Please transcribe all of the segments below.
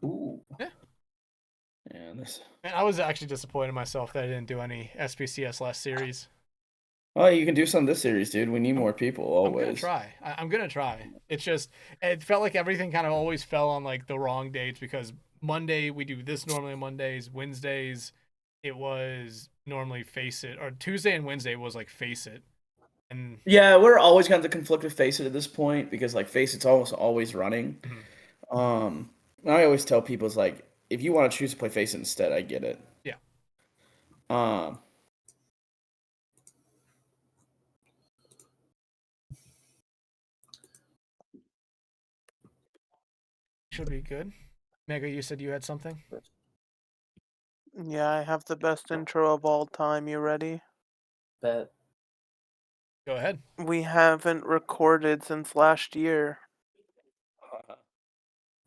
Ooh. Yeah. Yeah. And I was actually disappointed in myself that I didn't do any SPCS last series. Well, you can do some this series, dude. We need more people I'm gonna always. try. I'm gonna try. It's just it felt like everything kind of always fell on like the wrong dates because Monday we do this normally on Mondays, Wednesdays it was normally Face It, or Tuesday and Wednesday was like Face It, and Yeah, we're always going to conflict with Face It at this point because like Face It's almost always running. mhm. Um, and I always tell people it's like if you want to choose to play Face It instead, I get it. Yeah, Um, should be good. Mega, you said you had something. Yeah, I have the best intro of all time. You ready? Bet. Go ahead. We haven't recorded since last year.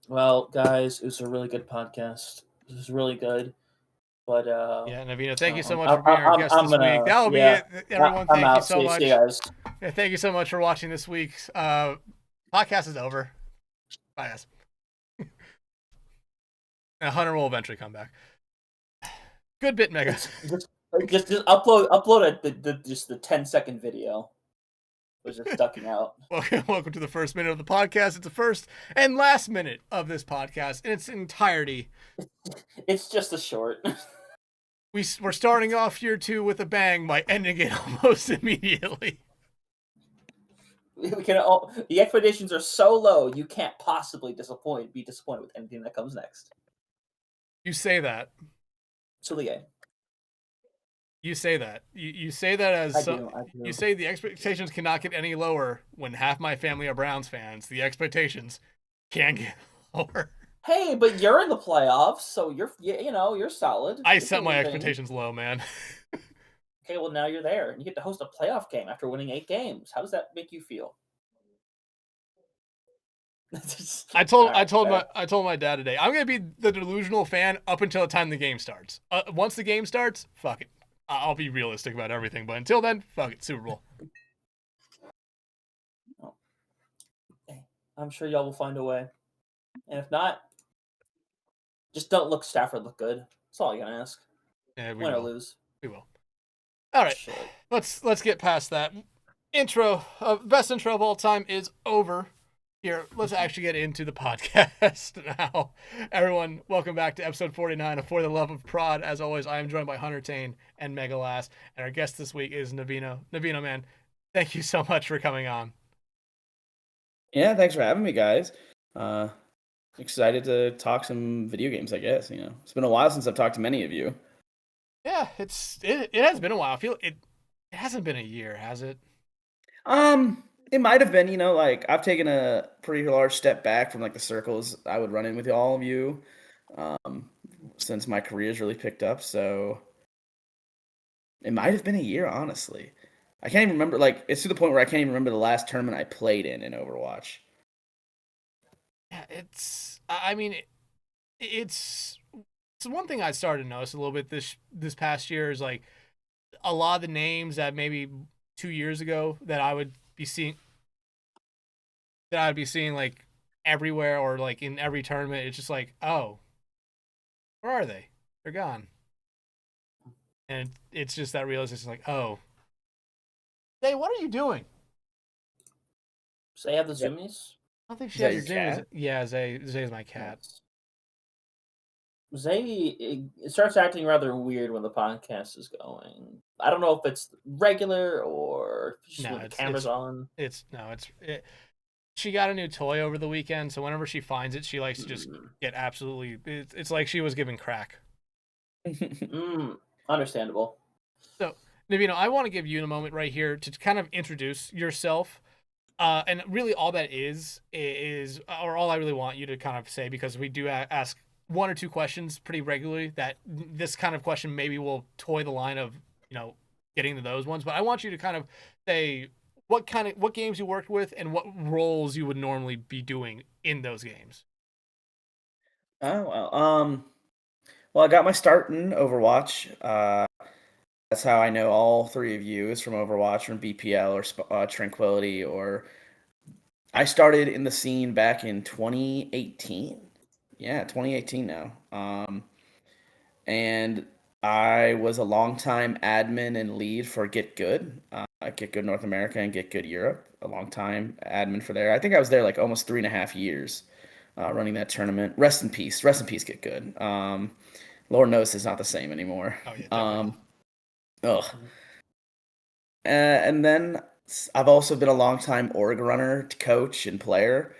Well, guys, it was a really good podcast. It was really good. But Yeah, Nevino, thank you so I'm, much for being our guest I'm this gonna, week. That'll be yeah, it, everyone. I'm Thank you out. so much. See you guys. Yeah, thank you so much for watching this week's podcast. Is over. Bye, guys. And Hunter will eventually come back. Good bit, Mega. Just upload just the 10-second video. Was just ducking out. Welcome to the first minute of the podcast. It's the first and last minute of this podcast in its entirety. It's just a short. We're starting off year 2 with a bang by ending it almost immediately. The expectations are so low, you can't possibly be disappointed with anything that comes next. You say that. Chilier. You say that. You say that as I do. you say the expectations cannot get any lower when half my family are Browns fans. The expectations can get lower. Hey, but you're in the playoffs, so you're solid. I set my expectations low, man. Okay, well now you're there, and you get to host a playoff game after winning 8 games. How does that make you feel? I told my dad today, I'm gonna be the delusional fan up until the time the game starts. Once the game starts, fuck it. I'll be realistic about everything, but until then, fuck it, Super Bowl. Oh. I'm sure y'all will find a way, and if not, just don't look Stafford look good. That's all I gotta ask. Yeah, Win or lose. We will. All right, let's get past that. Intro, best intro of all time is over. Here, let's actually get into the podcast now. Everyone, welcome back to episode 49 of For the Love of Prod. As always, I am joined by Huntertain and Megalass, and our guest this week is Nevino. Nevino, man, thank you so much for coming on. Yeah, thanks for having me, guys. Excited to talk some video games, I guess. It's been a while since I've talked to many of you. Yeah, it has been a while. I feel it hasn't been a year, has it? It might have been, like I've taken a pretty large step back from like the circles I would run in with all of you, since my career's really picked up. So it might have been a year, honestly. I can't even remember. Like it's to the point where I can't even remember the last tournament I played in Overwatch. Yeah, I mean, it's one thing I started to notice a little bit this past year is like a lot of the names that maybe 2 years ago that I would be seeing like everywhere or like in every tournament. It's just like, oh, where are they? They're gone. And it's just that realization, like, oh, hey, what are you doing? So you have the zoomies? I don't think she Is that has your your cat? Yeah, Zay is my cat. Zay it starts acting rather weird when the podcast is going. I don't know if it's regular or just when the camera's on. She got a new toy over the weekend, so whenever she finds it, she likes to just get absolutely. It's like she was given crack. Understandable. So, Nevino, I want to give you a moment right here to kind of introduce yourself. And really all that is, or all I really want you to kind of say, because we do ask 1 or 2 questions pretty regularly, that this kind of question maybe will toy the line of, getting to those ones. But I want you to kind of say what games you worked with and what roles you would normally be doing in those games. Oh, well, I got my start in Overwatch. That's how I know all 3 of you is from Overwatch, from BPL or Tranquility. Or I started in the scene back in 2018. Yeah, 2018 now. And I was a longtime admin and lead for Get Good, Get Good North America and Get Good Europe. A long time admin for there. I think I was there like almost 3.5 years, running that tournament. Rest in peace, Get Good. Lord knows it's not the same anymore. Oh yeah, definitely. Ugh. Mhm. And then I've also been a longtime org runner, coach, and player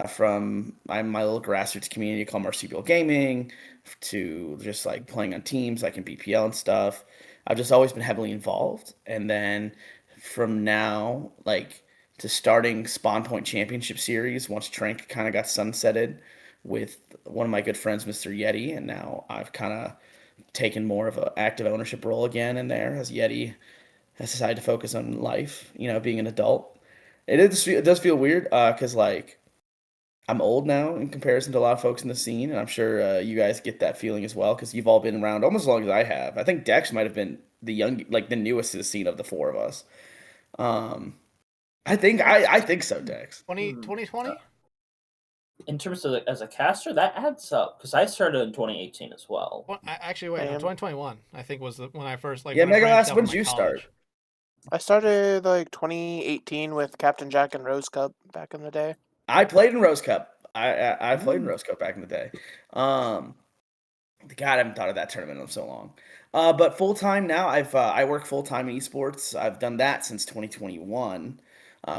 from my little grassroots community called Marsupial Gaming to just like playing on teams like in BPL and stuff. I've just always been heavily involved. And then from now, like to starting Spawn Point Championship Series once Trank kind of got sunsetted with one of my good friends, Mr. Yeti. And now I've kind of taken more of an active ownership role again in there as Yeti has decided to focus on life, being an adult. It does feel weird because like I'm old now in comparison to a lot of folks in the scene, and I'm sure you guys get that feeling as well because you've all been around almost as long as I have. I think Dex might have been the newest to the scene of the four of us. Um, I think so, Dex. 2020? In terms of as a caster, that adds up because I started in 2018 as well. Well, actually, wait, no, Same. 2021. I think was when I first Yeah, when I branched Megalass, out when from did you start? college. I started like 2018 with Captain Jack and Rose Cup back in the day. I played in Rose Cup. I played in Rose Cup back in the day. Um, God, I haven't thought of that tournament in so long. But full time now, I work full time in esports. I've done that since 2021,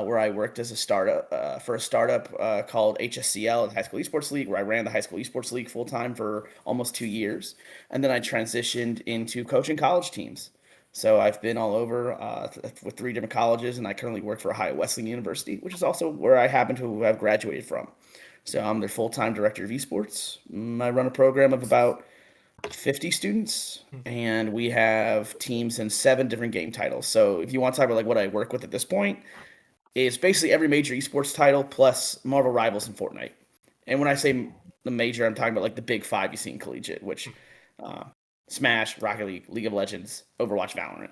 where I worked as a startup for a startup called HSCL, the High School Esports League, where I ran the High School Esports League full time for almost 2 years, and then I transitioned into coaching college teams. So I've been all over with 3 different colleges, and I currently work for Ohio Wesleyan University, which is also where I happen to have graduated from. So I'm their full time director of esports. I run a program of about 50 students, and we have teams in 7 different game titles. So if you want to talk about like what I work with at this point, is basically every major esports title plus Marvel Rivals and Fortnite. And when I say the major, I'm talking about like the big five you see in collegiate, which uh, Smash, Rocket League, League of Legends, Overwatch, Valorant.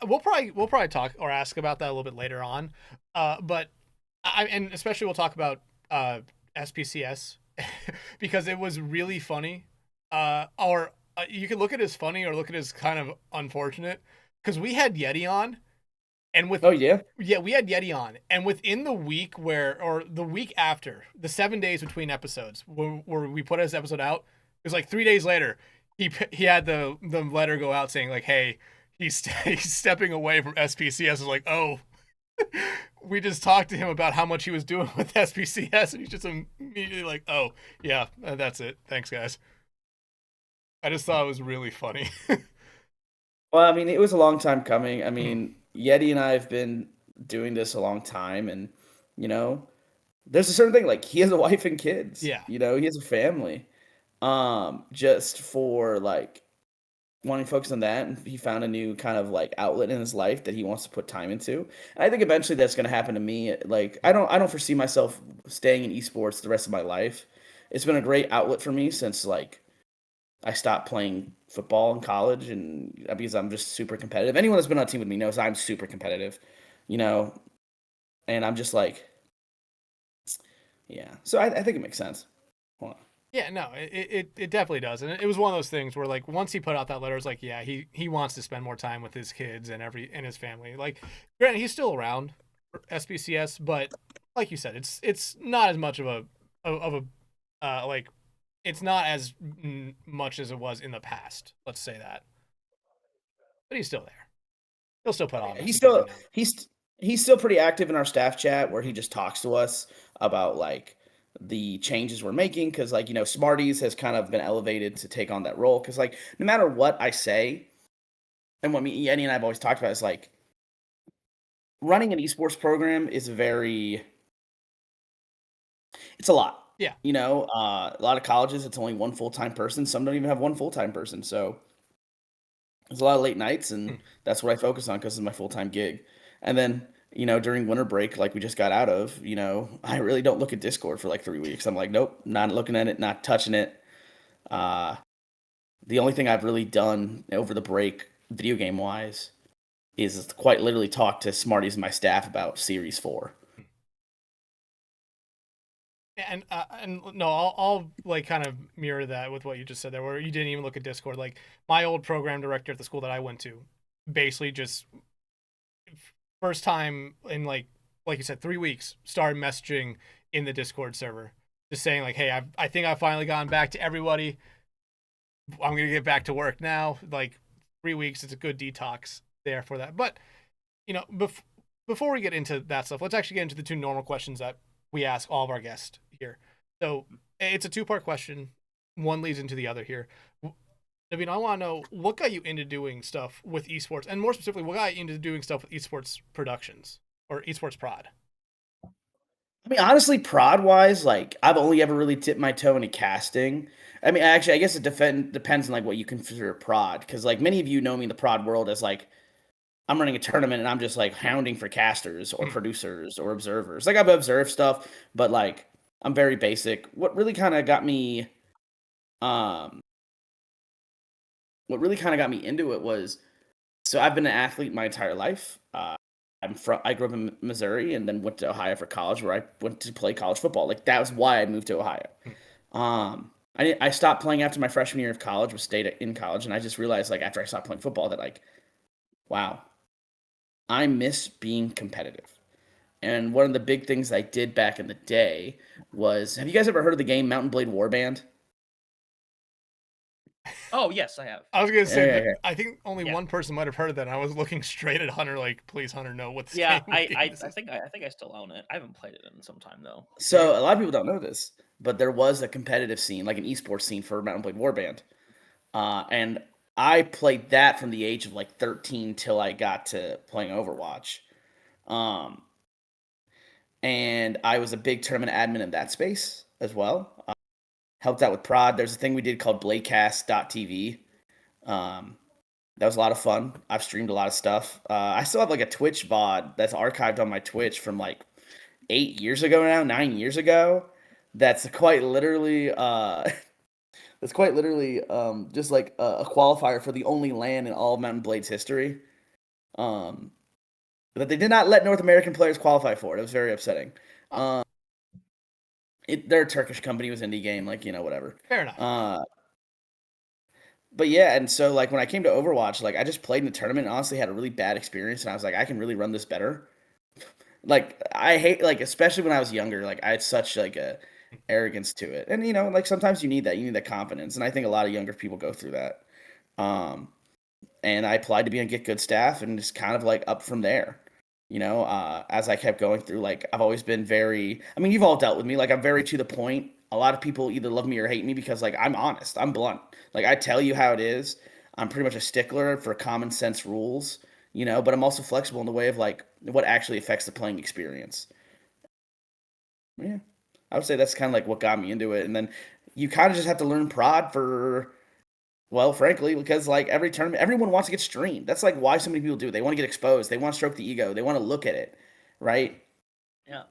We'll probably talk or ask about that a little bit later on, but and especially we'll talk about SPCS because it was really funny. Or you can look at it as funny or look at it as kind of unfortunate because we had Yeti on, and Oh yeah, we had Yeti on, and within the week or the week after the 7 days between episodes where we put his episode out, it was like 3 days later he had the letter go out saying like, hey, he's stepping away from SPCS. I was like, oh, we just talked to him about how much he was doing with SPCS, and he's just immediately like, oh yeah, that's it. Thanks, guys. I just thought it was really funny. well, I mean, it was a long time coming. I mean, Yeti and I have been doing this a long time, and you know, there's a certain thing like he has a wife and kids. Yeah. He has a family. Just for like wanting to focus on that, and he found a new kind of like outlet in his life that he wants to put time into. And I think eventually that's going to happen to me. Like I don't foresee myself staying in esports the rest of my life. It's been a great outlet for me since like I stopped playing football in college, and because I'm just super competitive. Anyone that's been on a team with me knows I'm super competitive, you know, and I'm just like, yeah. So I think it makes sense. Hold on. Yeah, no, it definitely does, and it was one of those things where like once he put out that letter, it's like, yeah, he wants to spend more time with his kids and his family. Like, granted, he's still around for SPCS, but like you said, it's not as much of a like it's not as much as it was in the past. Let's say that, but he's still there. He'll still put on. He's still he's still pretty active in our staff chat where he just talks to us about like the changes we're making because like Smarties has kind of been elevated to take on that role because like no matter what I say and what me Eddie and I've always talked about is like running an esports program is it's a lot. Yeah. A lot of colleges it's only one full-time person. Some don't even have one full-time person. So there's a lot of late nights, and that's what I focus on because it's my full-time gig. And then, during winter break, like we just got out of, I really don't look at Discord for like 3 weeks. I'm like, nope, not looking at it, not touching it. Uh, the only thing I've really done over the break, video game wise, is quite literally talk to Smarties and my staff about Series 4. And no, I'll like kind of mirror that with what you just said there, where you didn't even look at Discord. Like my old program director at the school that I went to, basically just first time in like you said 3 weeks started messaging in the Discord server, just saying like, hey, I think I've finally gotten back to everybody. I'm gonna get back to work now. Like 3 weeks, it's a good detox there for that. But before we get into that stuff, let's actually get into the two normal questions that we ask all of our guests here. So it's a two-part question. One leads into the other here. Nevino, I want to know what got you into doing stuff with esports, and more specifically, what got you into doing stuff with esports productions or esports prod? I mean, honestly, prod wise, like I've only ever really dipped my toe into casting. I mean, actually, I guess it depends on like what you consider a prod, because like many of you know me in the prod world as like I'm running a tournament and I'm just like hounding for casters or producers or observers. Like I've observed stuff, but like I'm very basic. Um, what really kind of got me into it was, so I've been an athlete my entire life. I grew up in Missouri and then went to Ohio for college, where I went to play college football. Like that was why I moved to Ohio. I stopped playing after my freshman year of college, was stayed in college, and I just realized like after I stopped playing football that like, wow, I miss being competitive. And one of the big things I did back in the day was, have you guys ever heard of the game Mountain Blade Warband? Oh yes, I have. I was gonna say, Yeah. I think only one person might have heard of that. And I was looking straight at Hunter, like, please, Hunter, know what this Yeah, game I is. think I still own it. I haven't played it in some time though. So a lot of people don't know this, but there was a competitive scene, like an esports scene for Mountain Blade Warband. And I played that from the age of like 13 till I got to playing Overwatch. Um, and I was a big tournament admin in that space as well. Helped out with prod. There's a thing we did called Bladecast.tv. That was a lot of fun. I've streamed a lot of stuff. I still have like a Twitch VOD that's archived on my Twitch from like 8 years ago now, 9 years ago. That's quite literally just like a qualifier for the only land in all of Mountain Blade's history. That they did not let North American players qualify for it. It was very upsetting. They're a Turkish company. It was indie game, like, whatever. Fair enough. But yeah, and so like when I came to Overwatch, like I just played in the tournament and honestly had a really bad experience, and I was like, I can really run this better. Like I hate, like, especially when I was younger, like I had such like a arrogance to it. And like sometimes you need that. You need that confidence. And I think a lot of younger people go through that. And I applied to be on Get Good staff and just kind of like up from there. As I kept going through, like I've always been very, I mean, you've all dealt with me, like I'm very to the point. A lot of people either love me or hate me because like I'm honest, I'm blunt. Like I tell you how it is. I'm pretty much a stickler for common sense rules, but I'm also flexible in the way of like what actually affects the playing experience. Yeah. I would say that's kind of like what got me into it. And then you kind of just have to learn prod for, well, frankly, because like every tournament, everyone wants to get streamed. That's like why so many people do it. They want to get exposed. They want to stroke the ego. They want to look at it, right? Yeah.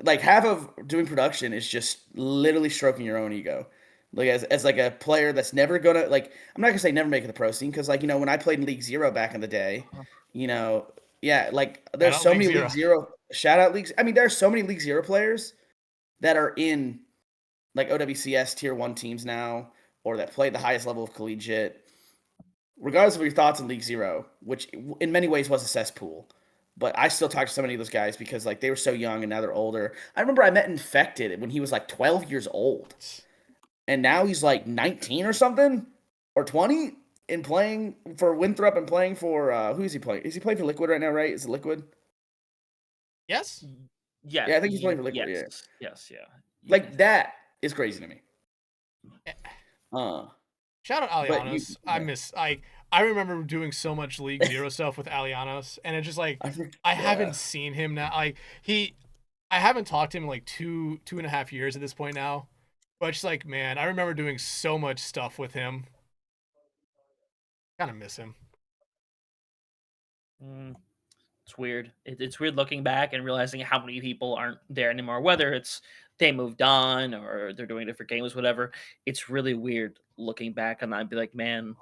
Like half of doing production is just literally stroking your own ego. Like as like a player that's never gonna, like, I'm not gonna say never make it the pro scene, because like when I played in League Zero back in the day, yeah, like there's so many League Zero shout out leagues. I mean, there are so many League Zero players that are in like OWCS tier 1 teams now, or that play the highest level of collegiate. Regardless of your thoughts on League Zero, which in many ways was a cesspool, but I still talk to so many of those guys because like they were so young and now they're older. I remember I met Infected when he was like 12 years old, and now he's like 19 or something, or 20, and playing for Winthrop and playing for who is he playing? Is he playing for Liquid right now? Right? Is it Liquid? Yes. Yeah. Yeah, I think he's playing for Liquid. Yes. Yes. Yeah. Like that is crazy to me. Shout out Alianos. I remember doing so much League Zero stuff with Alianos, and it's just like I haven't seen him now. Like I haven't talked to him in like 2.5 years at this point now. But it's just like, man, I remember doing so much stuff with him. Kind of miss him. It's weird. It's weird looking back and realizing how many people aren't there anymore. Whether it's they moved on or they're doing different games, whatever. It's really weird looking back, and I'd be like, man,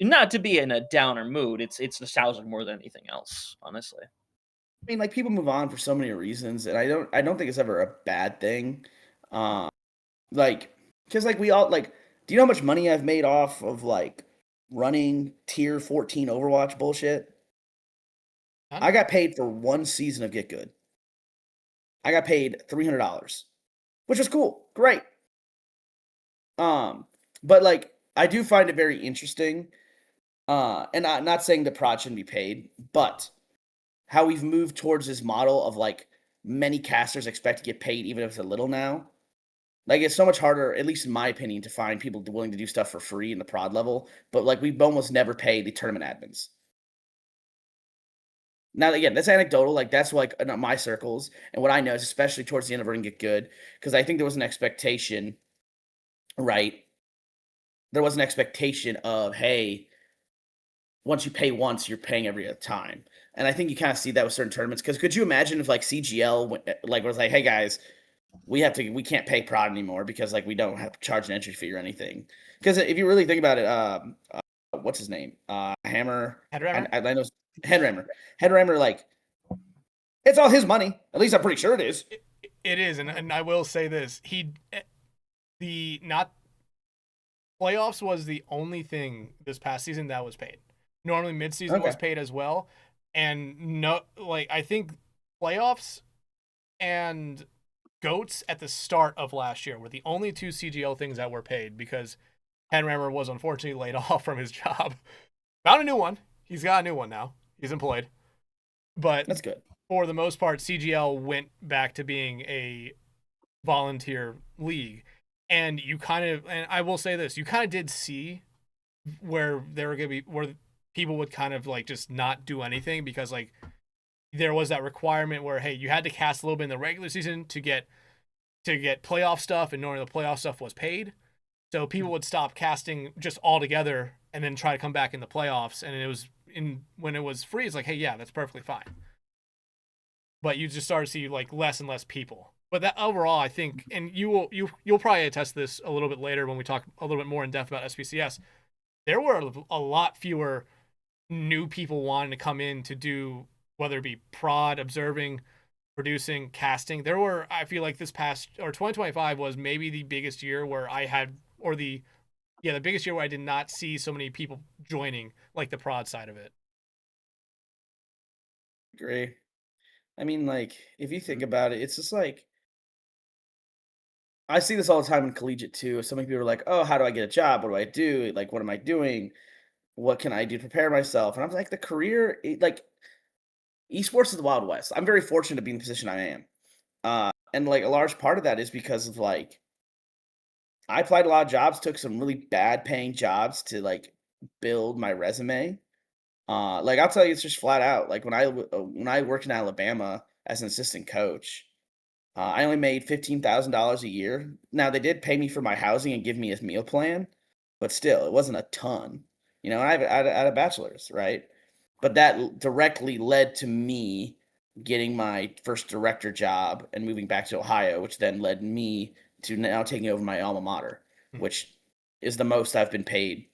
not to be in a downer mood. It's nostalgic more than anything else, honestly. I mean, like people move on for so many reasons, and I don't think it's ever a bad thing. Like, because like we all like, do you know how much money I've made off of like running tier 14 Overwatch bullshit? I got paid for one season of Get Good. I got paid $300, which was cool, great. But like I do find it very interesting. And I'm not saying the prod shouldn't be paid, but how we've moved towards this model of like many casters expect to get paid even if it's a little now. Like it's so much harder, at least in my opinion, to find people willing to do stuff for free in the prod level. But like we almost never pay the tournament admins. Now again, that's anecdotal. Like that's like in my circles and what I know is especially towards the end of Ring Get Good, because I think there was an expectation, right? There was an expectation of, hey, once you pay once, you're paying every other time. And I think you kind of see that with certain tournaments. Because could you imagine if like CGL was like, hey guys, we can't pay prod anymore because like we don't have to charge an entry fee or anything. Because if you really think about it, what's his name? Hammer. Headrammer? I know Headrammer. Headrammer, like it's all his money. At least I'm pretty sure it is. It is, and I will say this: playoffs was the only thing this past season that was paid. Normally, midseason was paid as well, and I think playoffs and GOATs at the start of last year were the only two CGL things that were paid because Henrammer was unfortunately laid off from his job. Found a new one. He's got a new one now. He's employed. But that's good. For the most part, CGL went back to being a volunteer league. And I will say this, you kind of did see where there were going to be, where people would kind of like just not do anything because like there was that requirement where, hey, you had to cast a little bit in the regular season to get playoff stuff, and normally the playoff stuff was paid. So people would stop casting just altogether and then try to come back in the playoffs. And when it was free, it's like, hey, yeah, that's perfectly fine. But you just start to see like less and less people. But that overall, I think, and you'll probably attest this a little bit later when we talk a little bit more in depth about SPCS. There were a lot fewer new people wanting to come in to do, whether it be prod, observing, producing, casting. There were, I feel like 2025 was maybe the biggest year where the biggest year where I did not see so many people joining like the prod side of it. Agree. I mean, like, if you think about it, it's just like, I see this all the time in collegiate too. So many people are like, oh, how do I get a job? What do I do? Like, what am I doing? What can I do to prepare myself? And I'm like, like, esports is the Wild West. I'm very fortunate to be in the position I am. And like a large part of that is because of like, I applied a lot of jobs, took some really bad paying jobs to like build my resume. Like I'll tell you, it's just flat out. Like when I worked in Alabama as an assistant coach, I only made $15,000 a year. Now they did pay me for my housing and give me a meal plan, but still, it wasn't a ton. You know, I had a bachelor's, right? But that directly led to me getting my first director job and moving back to Ohio, which then led me to now taking over my alma mater, which is the most I've been paid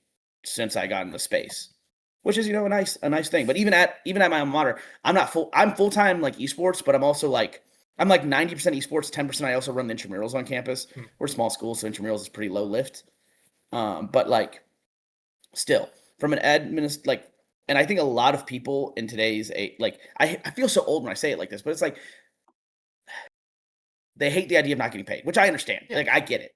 since I got into space. Which is, you know, a nice thing. But even at my alma mater, I'm full-time like esports, but I'm also like I'm like 90% esports, 10% I also run the intramurals on campus. We're a small school, so intramurals is pretty low lift. But like still from an and I think a lot of people in today's I feel so old when I say it like this, but it's like they hate the idea of not getting paid, which I understand. Yeah. Like I get it.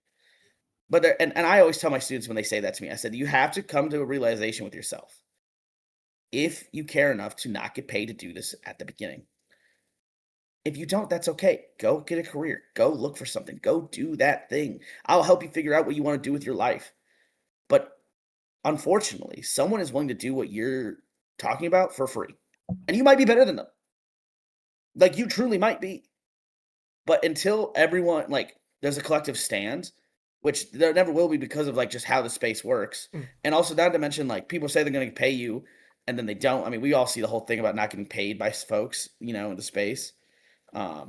But and I always tell my students when they say that to me, I said, you have to come to a realization with yourself. If you care enough to not get paid to do this at the beginning. If you don't, that's okay. Go get a career. Go look for something. Go do that thing. I'll help you figure out what you want to do with your life. But unfortunately, someone is willing to do what you're talking about for free. And you might be better than them. Like you truly might be. But until everyone, like, there's a collective stand, which there never will be because of like just how the space works. And also not to mention like people say they're going to pay you and then they don't. I mean, we all see the whole thing about not getting paid by folks, you know, in the space. But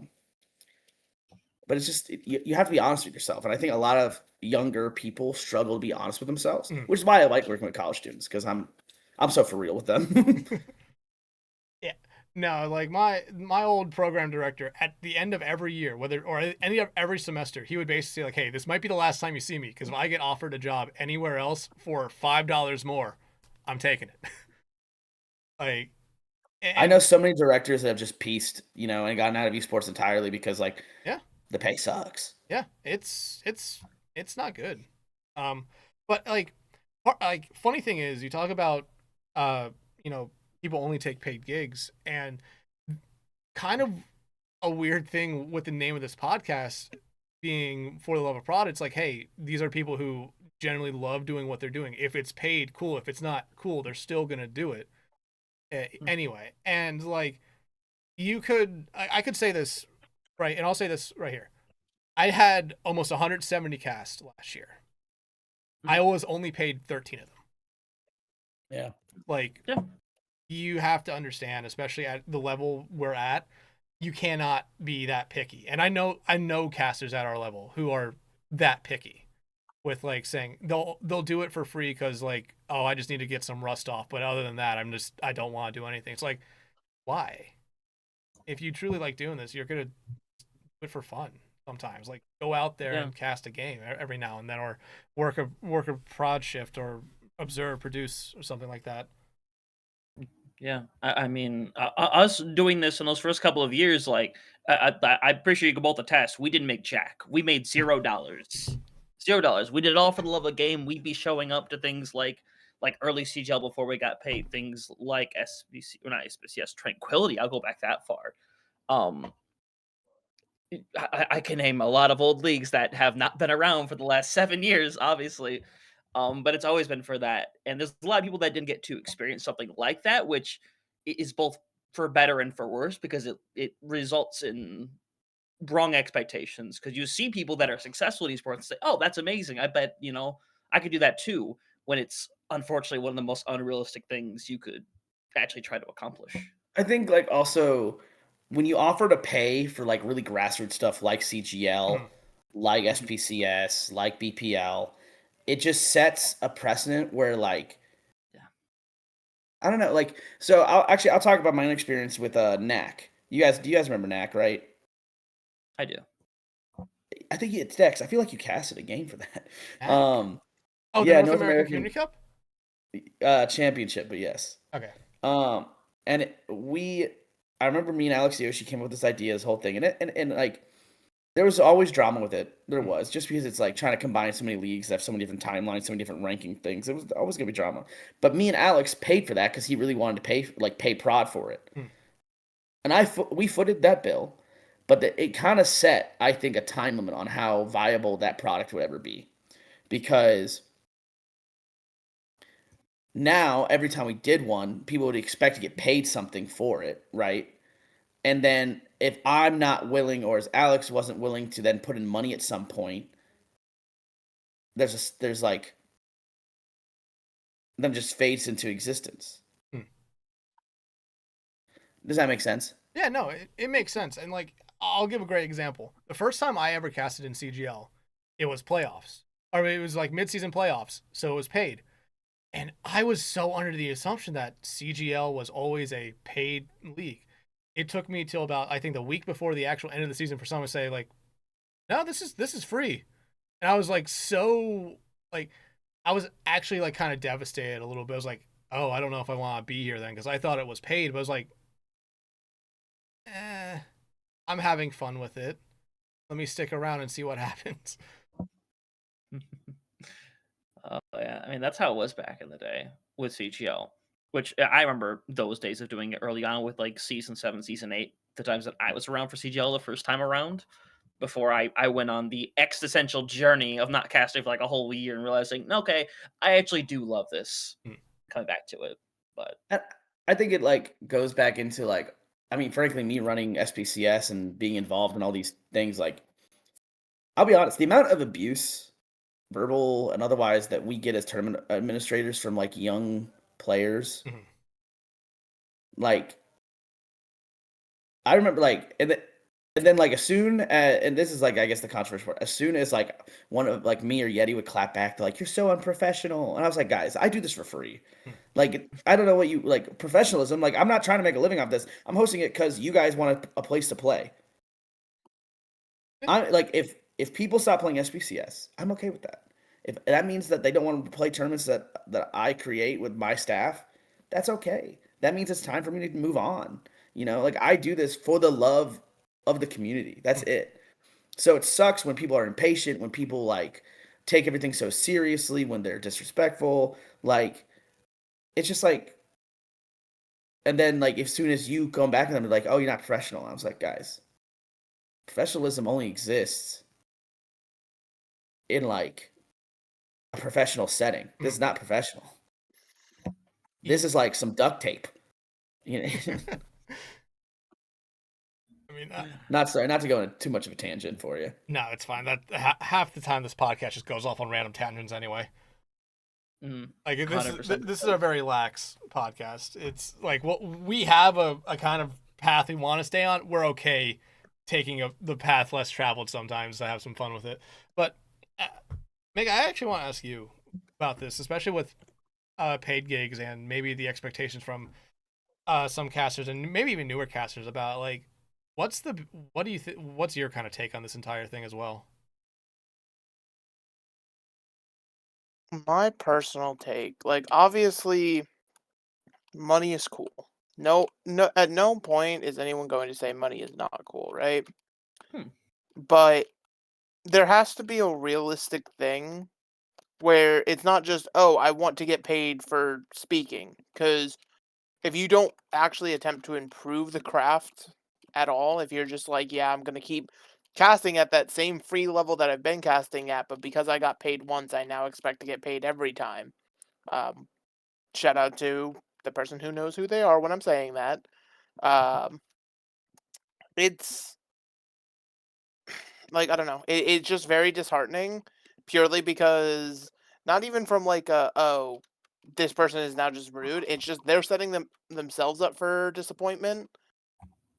it's just you have to be honest with yourself, and I think a lot of younger people struggle to be honest with themselves, which is why I like working with college students because I'm so for real with them. Yeah, No, like my old program director at the end of every year, whether or any of every semester, he would basically say like, "Hey, this might be the last time you see me because if I get offered a job anywhere else for $5 more, I'm taking it." Like, I know and so many directors that have just pieced, and gotten out of esports entirely because like yeah, the pay sucks. yeah, it's not good. Um, but like funny thing is, you talk about uh, you know, people only take paid gigs, and kind of a weird thing with the name of this podcast being For the Love of Prod. It's like, hey, these are people who generally love doing what they're doing. If it's paid, cool. If it's not, cool. They're still gonna do it anyway. And like, I could say this right, and I'll say this right here. I had almost 170 casts last year. I was only paid 13 of them. Yeah. Like, Yeah. you have to understand, especially at the level we're at, you cannot be that picky. And I know casters at our level who are that picky with like saying they'll do it for free because like, oh, I just need to get some rust off. But other than that, I don't want to do anything. It's like, why? If you truly like doing this, you're gonna do it for fun sometimes. Like, go out there and cast a game every now and then, or work a prod shift, or observe, produce, or something like that. Yeah, I mean, us doing this in those first couple of years, like, I'm pretty sure you can both attest, we didn't make jack. We made $0. $0. We did it all for the love of the game. We'd be showing up to things like early CGL before we got paid. Things like SBC, or not SPCS, Tranquility. I'll go back that far. Um, I can name a lot of old leagues that have not been around for the last 7 years, obviously. But it's always been for that. And there's a lot of people that didn't get to experience something like that, which is both for better and for worse because it results in wrong expectations. Because you see people that are successful in esports and say, "Oh, that's amazing. I bet I could do that too." When it's unfortunately one of the most unrealistic things you could actually try to accomplish. I think like also when you offer to pay for like really grassroots stuff like CGL, Mhm. like SPCS, like BPL, it just sets a precedent where like Yeah. I don't know, like so I'll talk about my own experience with Knack. Do you guys remember Knack, right? I do. I think it's Dex. I feel like you casted a game for that. Knack? Oh, the Yeah, North North American American Community Cup. championship, but yes. Okay. And I remember me and Alex Yoshi came up with this idea, this whole thing, and like there was always drama with it. There was, just because it's like trying to combine so many leagues that have so many different timelines, so many different ranking things. It was always gonna be drama. But me and Alex paid for that because he really wanted to pay prod for it, and we footed that bill, but it kind of set, I think, a time limit on how viable that product would ever be, because now every time we did one, people would expect to get paid something for it, right? And then if I'm not willing, or as Alex wasn't willing to then put in money at some point, there's like them just fades into existence. Hmm. Does that make sense? Yeah, no, it makes sense. And like, I'll give a great example. The first time I ever casted in CGL, it was playoffs, or it was like midseason playoffs, so it was paid. And I was so under the assumption that CGL was always a paid league. It took me till about, I think, the week before the actual end of the season for someone to say like, "No, this is free," and I was like, so like, I was actually like kind of devastated a little bit. I was like, "Oh, I don't know if I want to be here then," because I thought it was paid, but I was like, I'm having fun with it. Let me stick around and see what happens. Oh yeah, I mean that's how it was back in the day with CGL. Which I remember those days of doing it early on with like season 7, season 8, the times that I was around for CGL the first time around, before I went on the existential journey of not casting for like a whole year and realizing, okay, I actually do love this. Coming back to it, but I think it like goes back into like, I mean, frankly, me running SPCS and being involved in all these things, like, I'll be honest, the amount of abuse, verbal and otherwise, that we get as tournament administrators from like young players, Mhm. like, I remember like, And then like as soon as, and this is like I guess the controversial part, as soon as like one of like me or Yeti would clap back, they're like, "You're so unprofessional," and I was like, "Guys, I do this for free. Like I don't know what you like professionalism. Like I'm not trying to make a living off this. I'm hosting it because you guys want a place to play. I like if people stop playing SPCS, I'm okay with that. If that means that they don't want to play tournaments that I create with my staff, that's okay. That means it's time for me to move on. You know, like I do this for the love of the community. That's it. So it sucks when people are impatient, when people like take everything so seriously, when they're disrespectful. Like it's just like, and then like as soon as you come back to them, they're like, "Oh, you're not professional." I was like, guys, professionalism only exists in like a professional setting. This is not professional. This is like some duct tape. You know. I mean, Not sorry, not to go into too much of a tangent for you. no, it's fine. That half the time this podcast just goes off on random tangents anyway. Like this is a very lax podcast. It's like we have a kind of path we want to stay on. We're okay taking the path less traveled sometimes to have some fun with it. But Meg, I actually want to ask you about this, especially with paid gigs and maybe the expectations from some casters and maybe even newer casters about like what's your kind of take on this entire thing as well? My personal take, like obviously money is cool. No, at no point is anyone going to say money is not cool, right? But there has to be a realistic thing where it's not just, oh, I want to get paid for speaking. Because if you don't actually attempt to improve the craft at all, if you're just like, yeah, I'm going to keep casting at that same free level that I've been casting at, but because I got paid once, I now expect to get paid every time. Shout out to the person who knows who they are when I'm saying that. It's like, I don't know. It's just very disheartening purely because not even from like oh, this person is now just rude. It's just they're setting themselves up for disappointment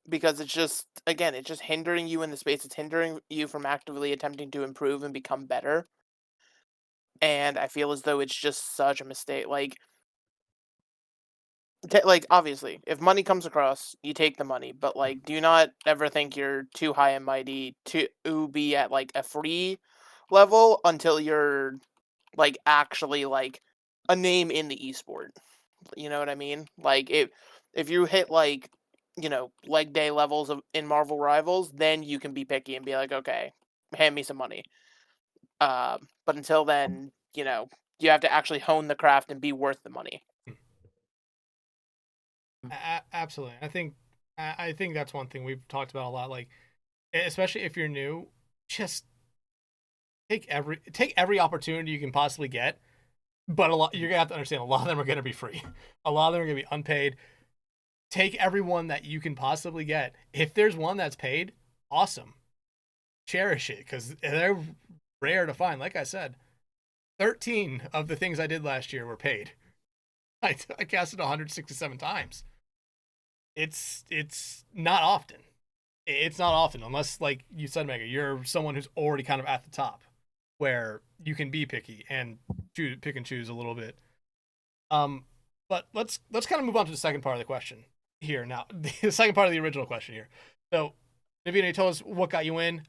because it's just, again, it's just hindering you in the space. It's hindering you from actively attempting to improve and become better. And I feel as though it's just such a mistake. Like obviously, if money comes across, you take the money. But like, do not ever think you're too high and mighty to be at like a free level until you're like actually like a name in the esport. You know what I mean? Like if you hit like, you know, leg day levels in Marvel Rivals, then you can be picky and be like, okay, hand me some money. But until then, you know, you have to actually hone the craft and be worth the money. Absolutely. I think that's one thing we've talked about a lot. Like, especially if you're new, just take every opportunity you can possibly get. But you're gonna have to understand a lot of them are gonna be free. A lot of them are gonna be unpaid. Take every one that you can possibly get. If there's one that's paid, awesome. Cherish it because they're rare to find. Like I said, 13 of the things I did last year were paid. I casted 167 times. It's not often. It's not often unless, like you said, Mega, you're someone who's already kind of at the top, where you can be picky and pick and choose a little bit. But let's kind of move on to the second part of the question here now. The second part of the original question here. So, Nevino, you told us what got you in.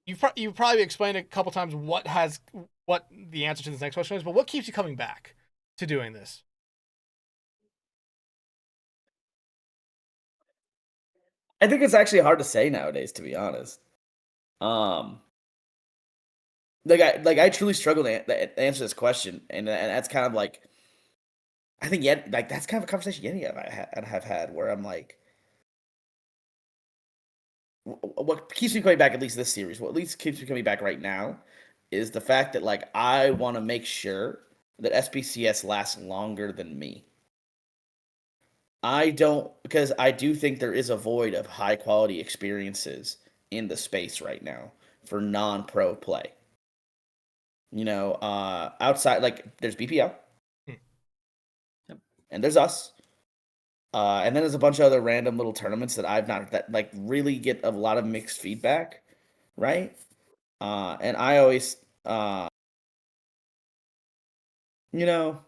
You've probably explained a couple times what the answer to this next question is, but what keeps you coming back to doing this? I think it's actually hard to say nowadays, to be honest. I truly struggle to answer this question, and that's kind of like, I think that's kind of a conversation Yenny and I have had where I'm like, what keeps me coming back, at least this series, what at least keeps me coming back right now, is the fact that like I want to make sure that SPCS lasts longer than me. Because I do think there is a void of high quality experiences in the space right now for non-pro play. You know, outside, like there's BPL, and there's us, And then there's a bunch of other random little tournaments that I've not that like really get a lot of mixed feedback, right? And I always, you know,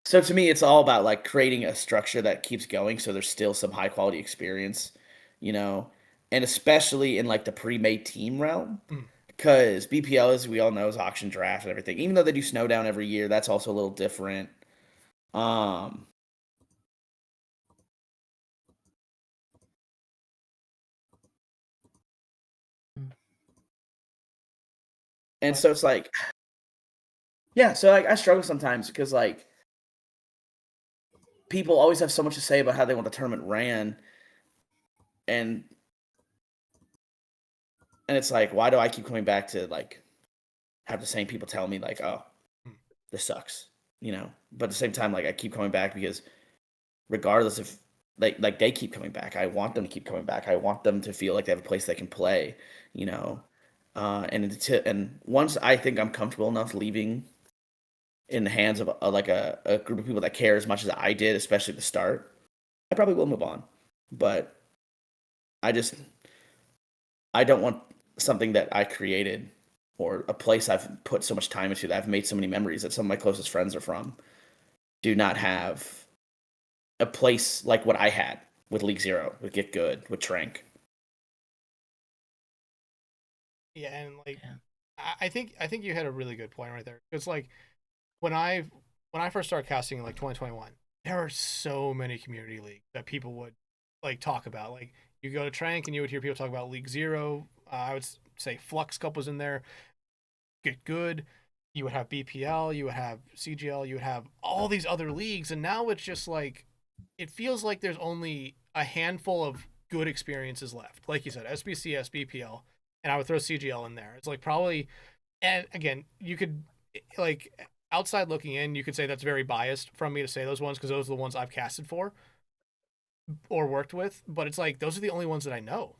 so to me, it's all about like creating a structure that keeps going, so there's still some high quality experience, you know, and especially in like the pre-made team realm, Mm. because BPL, as we all know, is auction draft and everything. Even though they do Snowdown every year, that's also a little different. Um, and so it's like, yeah, so like I struggle sometimes because like people always have so much to say about how they want the tournament ran, and it's like, why do I keep coming back to like have the same people tell me like, oh, this sucks, you know? But at the same time, like I keep coming back because regardless if like they keep coming back, I want them to keep coming back. I want them to feel like they have a place they can play, you know. And once I think I'm comfortable enough leaving in the hands of like a group of people that care as much as I did, especially at the start, I probably will move on. But I just I don't want something that I created or a place I've put so much time into that I've made so many memories that some of my closest friends are from do not have a place like what I had with League Zero, with Get Good, with Trank. Yeah, and like Yeah. I think you had a really good point right there. It's like when I first started casting in like 2021, there are so many community leagues that people would like talk about. Like you go to Trank and you would hear people talk about League Zero. I would say Flux Cup was in there. Get Good. You would have BPL. You would have CGL. You would have all these other leagues, and now it's just like it feels like there's only a handful of good experiences left. Like you said, SPCS, BPL, and I would throw CGL in there. It's like probably, and again, you could like outside looking in, you could say that's very biased from me to say those ones because those are the ones I've casted for or worked with. But it's like those are the only ones that I know.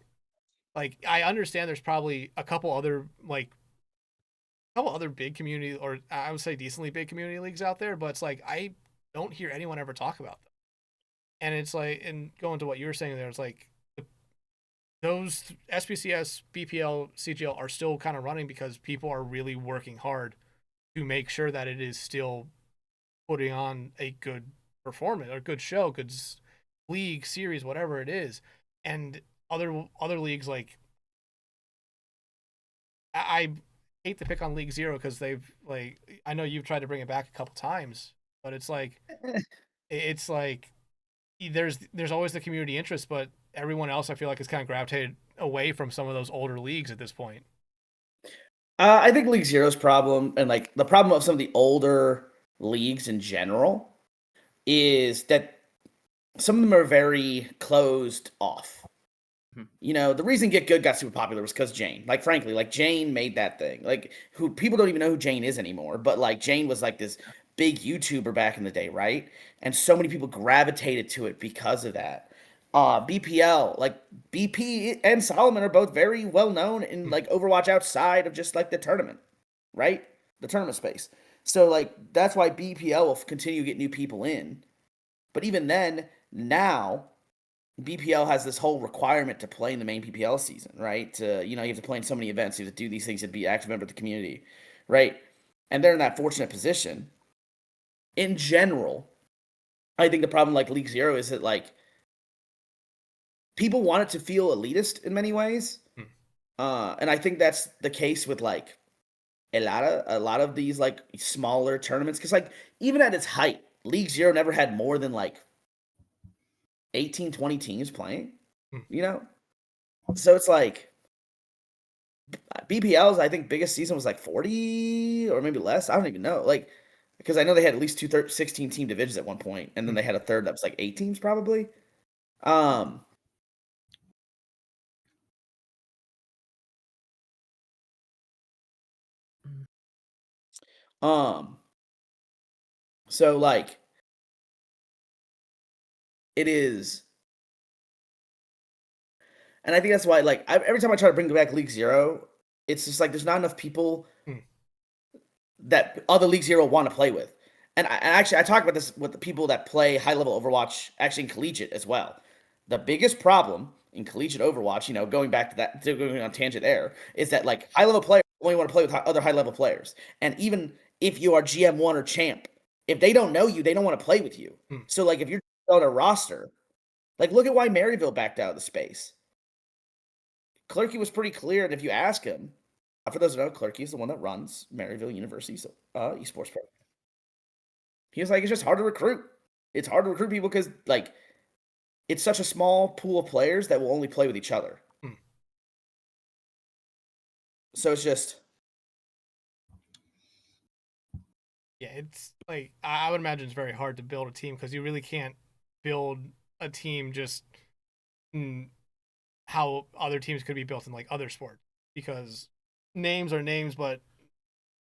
Like I understand there's probably a couple other big community, or I would say decently big community leagues out there, but it's like I don't hear anyone ever talk about them. And it's like, and going to what you were saying there, it's like those SPCS, BPL, CGL are still kind of running because people are really working hard to make sure that it is still putting on a good performance or good show, good league series, whatever it is. And other leagues like I hate to pick on League Zero because they've like I know you've tried to bring it back a couple times, but it's like there's always the community interest, but everyone else I feel like is kind of gravitated away from some of those older leagues at this point. I think League Zero's problem, and like the problem of some of the older leagues in general, is that some of them are very closed off. You know, the reason Get Good got super popular was because Jane. Like, frankly, like Jane made that thing. Like, who people don't even know who Jane is anymore. But like, Jane was like this big YouTuber back in the day, right? And so many people gravitated to it because of that. BPL, like BP and Solomon are both very well known in like Overwatch outside of just like the tournament, right? The tournament space. So like that's why BPL will continue to get new people in. But even then, now BPL has this whole requirement to play in the main PPL season, right? To you have to play in so many events, you have to do these things to be an active member of the community, right? And they're in that fortunate position. In general, I think the problem like League Zero is that like people want it to feel elitist in many ways. And I think that's the case with like a lot of these like smaller tournaments. Cause like even at its height, League Zero never had more than like 18, 20 teams playing, you know? So it's like BPL's, I think, biggest season was like 40 or maybe less. I don't even know. Like, because I know they had at least 16 team divisions at one point, and then they had a third that was like 8 teams probably. So like it is, and I think that's why like every time I try to bring back League Zero, it's just like there's not enough people that other League Zero want to play with. and actually I talk about this with the people that play high level Overwatch, actually in collegiate as well. The biggest problem in collegiate Overwatch, you know, going back to that, going on tangent there, is that like high level players only want to play with other high level players, and even if you are GM1 or champ, if they don't know you, they don't want to play with you. So like if you're on a roster, like look at why Maryville backed out of the space. Clerky was pretty clear, and if you ask him, for those who know, Clerky is the one that runs Maryville University's esports program. He was like, it's just hard to recruit. It's hard to recruit people because like it's such a small pool of players that will only play with each other. So it's just, yeah, it's like I would imagine it's very hard to build a team because you really can't build a team just how other teams could be built in like other sports, because names are names. But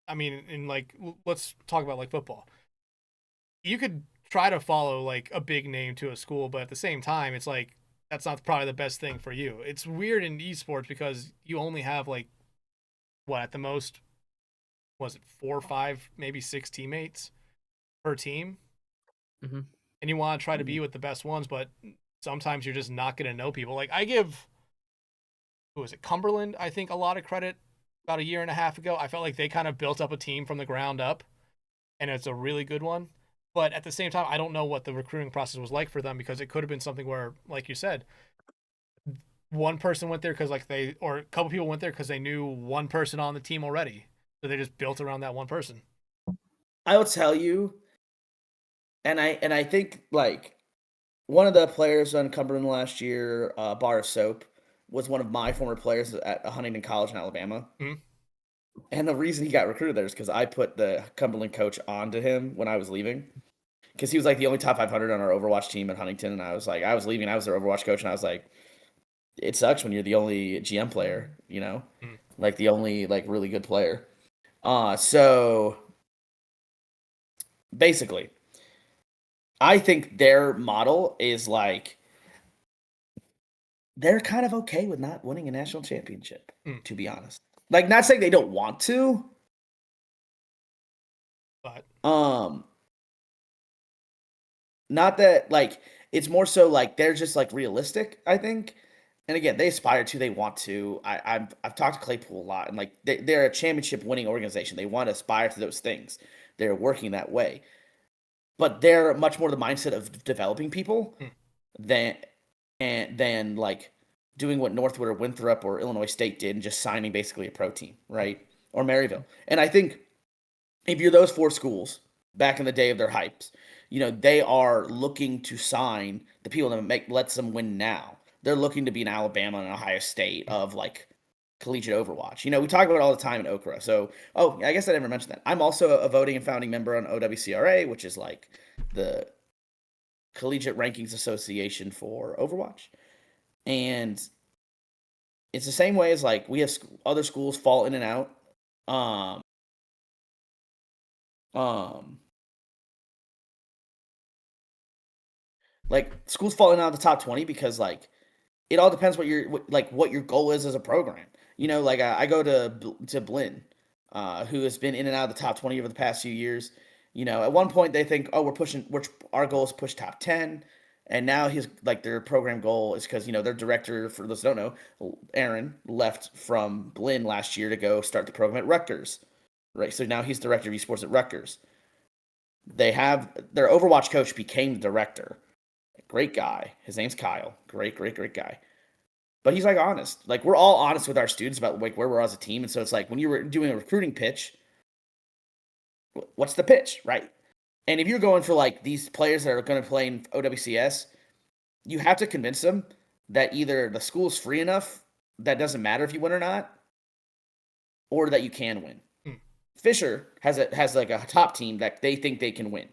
I mean, in like, let's talk about like football. You could try to follow like a big name to a school, but at the same time, it's like that's not probably the best thing for you. It's weird in esports because you only have like what at the most was it 4 or 5, maybe 6 teammates per team, and you want to try to be with the best ones, but sometimes you're just not going to know people. Like I give, who was it, Cumberland, I think, a lot of credit. About a year and a half ago, I felt like they kind of built up a team from the ground up, and it's a really good one. But at the same time, I don't know what the recruiting process was like for them, because it could have been something where, like you said, one person went there because like or a couple people went there because they knew one person on the team already, so they just built around that one person. I will tell you, and I think like one of the players on Cumberland last year, Bar of Soap, was one of my former players at Huntington College in Alabama. And the reason he got recruited there is because I put the Cumberland coach onto him when I was leaving. Because he was like the only top 500 on our Overwatch team at Huntington. And I was like, I was leaving, I was their Overwatch coach, and I was like, it sucks when you're the only GM player, you know? Like the only like really good player. So basically, I think their model is like, they're kind of okay with not winning a national championship, to be honest. Like, not saying they don't want to, but not that like it's more so like they're just like realistic, I think. And again, they aspire to, they want to. I've talked to Claypool a lot, and like they're a championship winning organization. They want to aspire to those things. They're working that way, but they're much more the mindset of developing people than like doing what Northwood or Winthrop or Illinois State did and just signing basically a pro team, right? Or Maryville. And I think if you're those 4 schools back in the day of their hypes, you know, they are looking to sign the people that lets them win now. They're looking to be in Alabama and Ohio State of like collegiate Overwatch. You know, we talk about it all the time in OWCRA. So, I guess I never mentioned that. I'm also a voting and founding member on OWCRA, which is like the Collegiate Rankings Association for Overwatch. And it's the same way as like we have other schools fall in and out. Like schools falling out of the top 20 because like it all depends what your goal is as a program. You know, like I go to Blinn, who has been in and out of the top 20 over the past few years. You know, at one point they think, oh, our goal is to push top 10. And now their program goal is because, you know, their director, for those who don't know, Aaron, left from Blinn last year to go start the program at Rutgers. Right. So now he's director of esports at Rutgers. They have their Overwatch coach became the director. Great guy. His name's Kyle. Great guy. But he's like honest. Like we're all honest with our students about like where we're as a team. And so it's like when you were doing a recruiting pitch, what's the pitch, right? And if you're going for like these players that are going to play in OWCS, you have to convince them that either the school's free enough that doesn't matter if you win or not, or that you can win. Fisher has like a top team that they think they can win.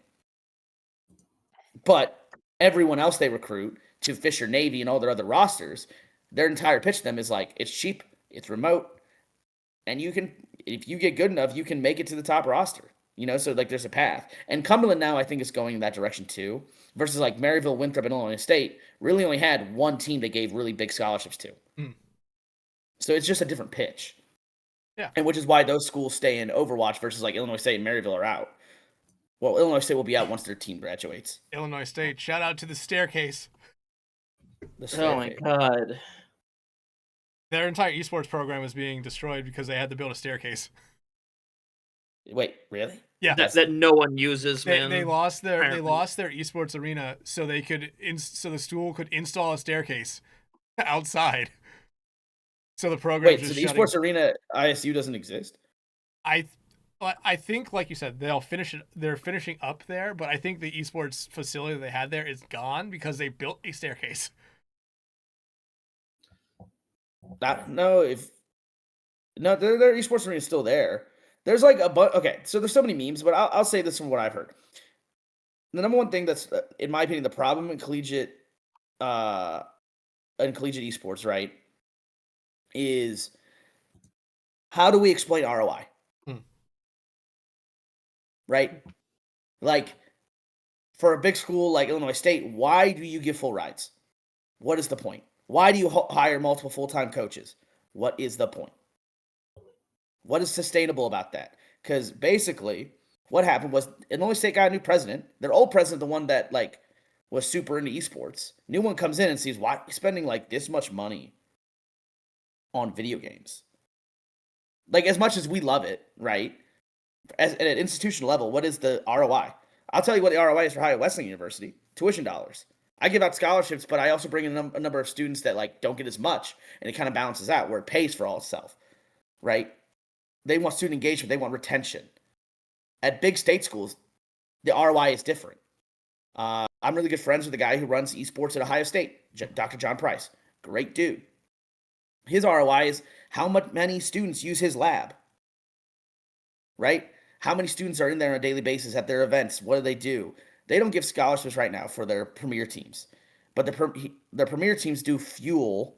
But everyone else they recruit to Fisher Navy and all their other rosters, their entire pitch to them is like, it's cheap, it's remote, and you can, if you get good enough, you can make it to the top roster. You know, so like there's a path. And Cumberland now I think is going in that direction too. Versus like Maryville, Winthrop, and Illinois State really only had one team they gave really big scholarships to. So it's just a different pitch. Yeah. And which is why those schools stay in Overwatch versus like Illinois State and Maryville are out. Well, Illinois State will be out once their team graduates. Illinois State. Shout out to the staircase. The Oh my staircase. god. Their entire esports program is being destroyed because they had to build a staircase. Wait, really? Yeah, That no one uses, man. they lost their apparently. esports arena so they could so the school could install a staircase outside. So the program Wait, so just the shutting. esports arena ISU doesn't exist? I think, like you said, they'll finish it. They're finishing up there, but I think the esports facility that they had there is gone because they built a staircase. No, their esports arena is still there. There's like okay, so there's so many memes, but I'll say this from what I've heard. The number one thing that's, in my opinion, the problem in collegiate esports, right, is how do we explain ROI? Right? Like, for a big school like Illinois State, why do you give full rides? What is the point? Why do you hire multiple full-time coaches? What is the point? What is sustainable about that? Because basically, what happened was Illinois State got a new president. Their old president, the one that like was super into esports, new one comes in and sees why spending like this much money on video games. Like, as much as we love it, right? At an institutional level, what is the ROI? I'll tell you what the ROI is for Ohio Wesleyan University: tuition dollars. I give out scholarships, but I also bring in a number of students that like don't get as much, and it kind of balances out where it pays for all itself, right? They want student engagement. They want retention. At big state schools, the ROI is different. I'm really good friends with the guy who runs esports at Ohio State, Dr. John Price. Great dude. His ROI is how many students use his lab, right? How many students are in there on a daily basis at their events? What do they do? They don't give scholarships right now for their premier teams, but their premier teams do fuel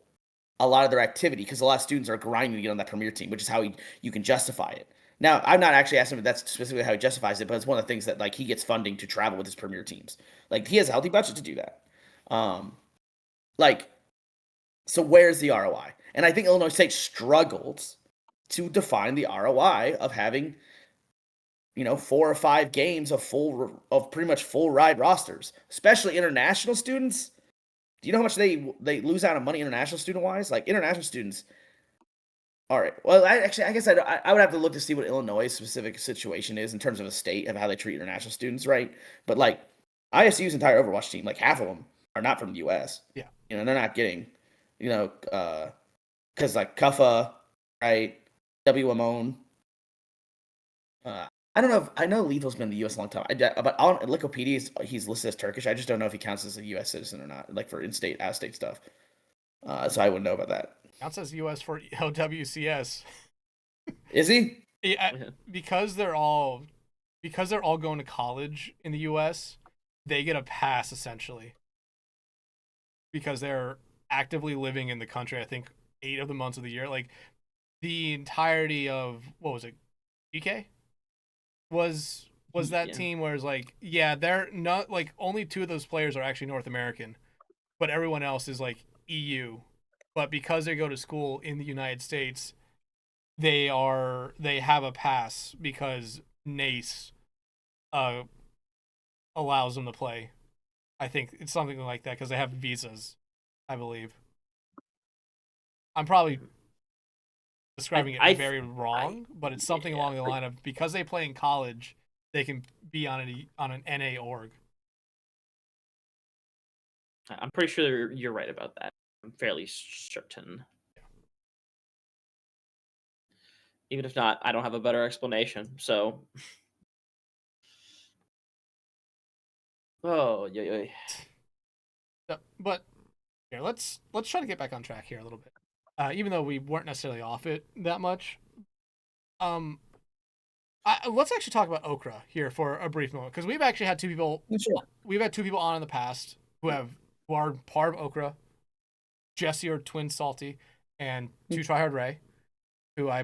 a lot of their activity because a lot of students are grinding to get on that premier team, which is how you can justify it. Now, I'm not actually asking if that's specifically how he justifies it, but it's one of the things that like he gets funding to travel with his premier teams. Like, he has a healthy budget to do that. So where's the ROI? And I think Illinois State struggles to define the ROI of having, 4 or 5 games of pretty much full ride rosters, especially international students. Do you know how much they lose out on money international student wise? Like, international students. All right. Well, I guess I would have to look to see what Illinois' specific situation is in terms of a state of how they treat international students, right? But like, ISU's entire Overwatch team, like half of them are not from the U.S. Yeah. They're not getting, because like Kuffa, right? WMON. I don't know I know Lethal's been in the U.S. a long time. But on Wikipedia, he's listed as Turkish. I just don't know if he counts as a U.S. citizen or not, like for in-state, out-of-state stuff. So I wouldn't know about that. Counts as U.S. for OWCS. Is he? Yeah, because they're all going to college in the U.S. They get a pass essentially because they're actively living in the country. I think 8 of the months of the year, like the entirety of what was it, GK? Was that team where it's like, yeah, they're not like only 2 of those players are actually North American, but everyone else is like EU. But because they go to school in the United States, they have a pass because NACE allows them to play. I think it's something like that because they have visas, I believe. I'm probably describing it very wrong, but it's something along the line of because they play in college, they can be on an NA org. I'm pretty sure you're right about that. I'm fairly certain. Yeah. Even if not, I don't have a better explanation. So, oh yeah. But here, let's try to get back on track here a little bit. Even though we weren't necessarily off it that much. Let's actually talk about OWCRA here for a brief moment because we've actually had 2 people. Sure. We've had 2 people on in the past who are part of OWCRA. Jesse or Twin Salty, and 2 Tryhard Ray, who I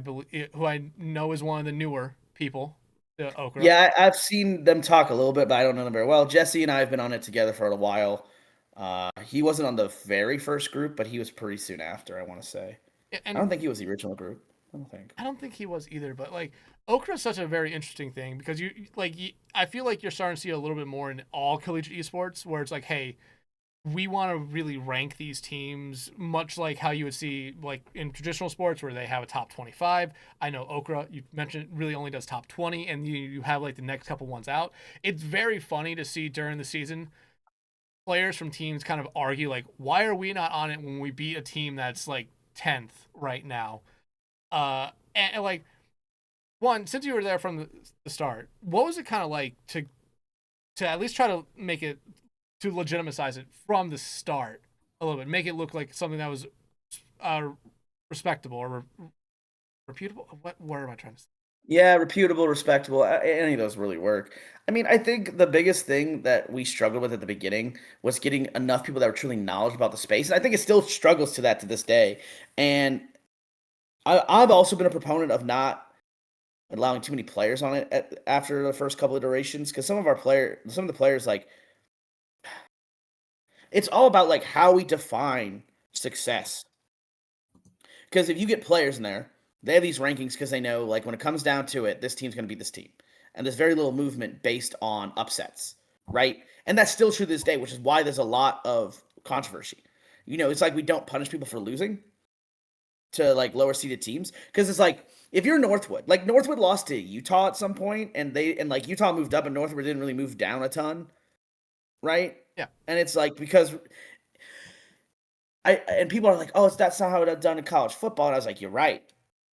know is one of the newer people to OWCRA. Yeah, I've seen them talk a little bit, but I don't know them very well. Jesse and I have been on it together for a while. He wasn't on the very first group, but he was pretty soon after, I want to say. And I don't think he was the original group. I don't think. I don't think he was either, but like OWCRA is such a very interesting thing because I feel like you're starting to see a little bit more in all collegiate esports where it's like, hey, we want to really rank these teams much like how you would see like in traditional sports where they have a top 25. I know OWCRA, you mentioned, really only does top 20, and you have like the next couple ones out. It's very funny to see during the season players from teams kind of argue like, why are we not on it when we beat a team that's like 10th right now? And like, one, since you were there from the start, what was it kind of like to at least try to make it, to legitimize it from the start a little bit, make it look like something that was respectable or reputable? What word am I trying to say? Yeah, reputable, respectable. Any of those really work. I mean, I think the biggest thing that we struggled with at the beginning was getting enough people that were truly knowledgeable about the space, and I think it still struggles to that to this day. And I've also been a proponent of not allowing too many players on it after the first couple of iterations, because some of the players, like, it's all about like how we define success. Because if you get players in there, they have these rankings because they know, like, when it comes down to it, this team's going to beat this team. And there's very little movement based on upsets, right? And that's still true to this day, which is why there's a lot of controversy. You know, it's like we don't punish people for losing to, like, lower seeded teams. Because it's like, if you're Northwood, like, Northwood lost to Utah at some point, and like, Utah moved up, and Northwood didn't really move down a ton, right? Yeah. And it's like, because and people are like, oh, that's not how it's done in college football. And I was like, you're right.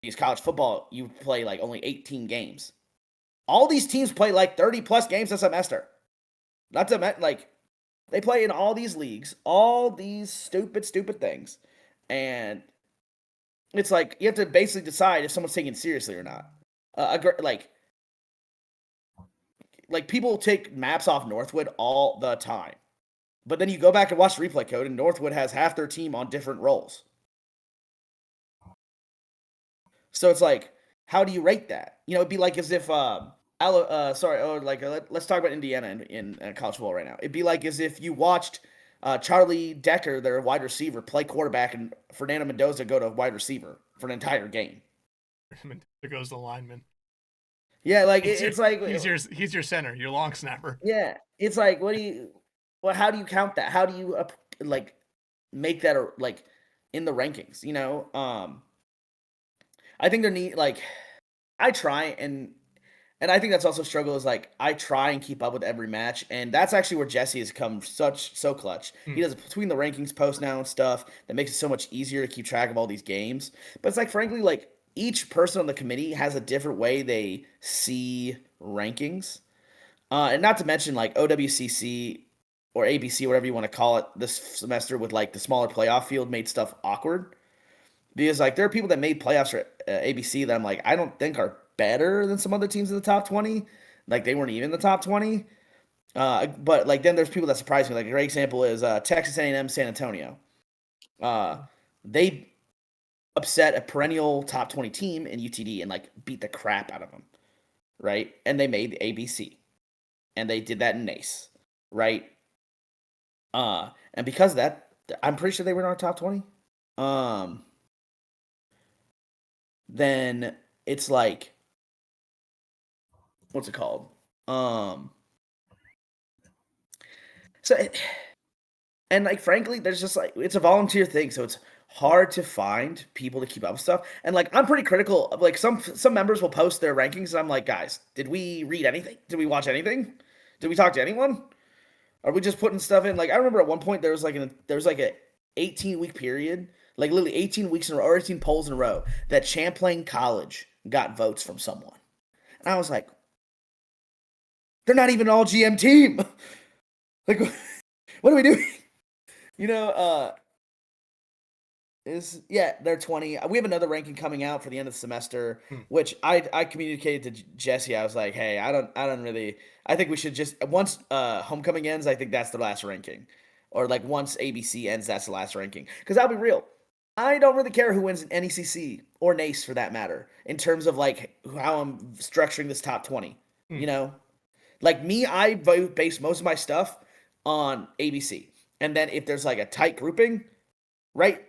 Because college football, you play like only 18 games. All these teams play like 30 plus games a semester. Not to like, they play in all these leagues, all these stupid things. And it's like, you have to basically decide if someone's taken seriously or not. Like people take maps off Northwood all the time. But then you go back and watch the replay code, and Northwood has half their team on different roles. So it's like, how do you rate that? You know, it'd be like as if, let's talk about Indiana in college football right now. It'd be like as if you watched Charlie Decker, their wide receiver, play quarterback, and Fernando Mendoza go to wide receiver for an entire game. There goes the lineman. Yeah, like it's like he's your center, your long snapper. Yeah, it's like, how do you count that? How do you like make that like in the rankings? You know, I think I try and I think that's also a struggle is like I try and keep up with every match, and that's actually where Jesse has come so clutch. He does it between the rankings post now and stuff that makes it so much easier to keep track of all these games. But it's like, frankly, like each person on the committee has a different way they see rankings, and not to mention like OWCC or ABC, whatever you want to call it, this semester with like the smaller playoff field made stuff awkward. Because like there are people that made playoffs for ABC that I'm like, I don't think are better than some other teams in the top 20. Like they weren't even in the top 20. But like then there's people that surprise me. Like a great example is Texas A&M San Antonio. They upset a perennial top 20 team in UTD and like beat the crap out of them, right? And they made ABC, and they did that in NACE, right? And because of that, I'm pretty sure they were in our top 20. Then it's like, what's it called? And like, frankly, there's just like, it's a volunteer thing. So it's hard to find people to keep up with stuff. And like, I'm pretty critical of like some members will post their rankings. And I'm like, guys, did we read anything? Did we watch anything? Did we talk to anyone? Are we just putting stuff in? Like, I remember at one point there was like a 18-week period, like literally 18 weeks in a row, or 18 polls in a row, that Champlain College got votes from someone. And I was like, they're not even an all GM team. Like, what are we doing? You know, they're 20. We have another ranking coming out for the end of the semester, which I communicated to Jesse. I was like, hey, I think we should just, once homecoming ends, I think that's the last ranking. Or like once ABC ends, that's the last ranking. Because I'll be real, I don't really care who wins NECC or NACE for that matter, in terms of like how I'm structuring this top 20. You know, like me, I base most of my stuff on ABC. And then if there's like a tight grouping, right,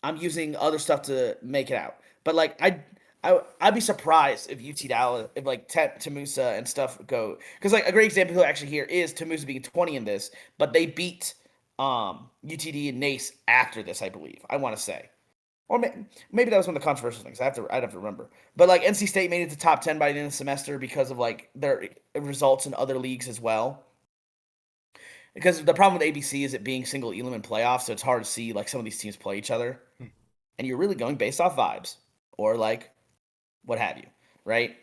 I'm using other stuff to make it out. But like I'd be surprised if UT Dallas, if like Tamusa and stuff go, because like a great example actually here is Tamusa being 20 in this, but they beat UTD and Nace after this, I believe. I want to say, or maybe that was one of the controversial things. I'd have to remember. But like NC State made it to top 10 by the end of the semester because of like their results in other leagues as well. Because the problem with ABC is it being single element playoffs, so it's hard to see like some of these teams play each other, and you're really going based off vibes or like what have you, right?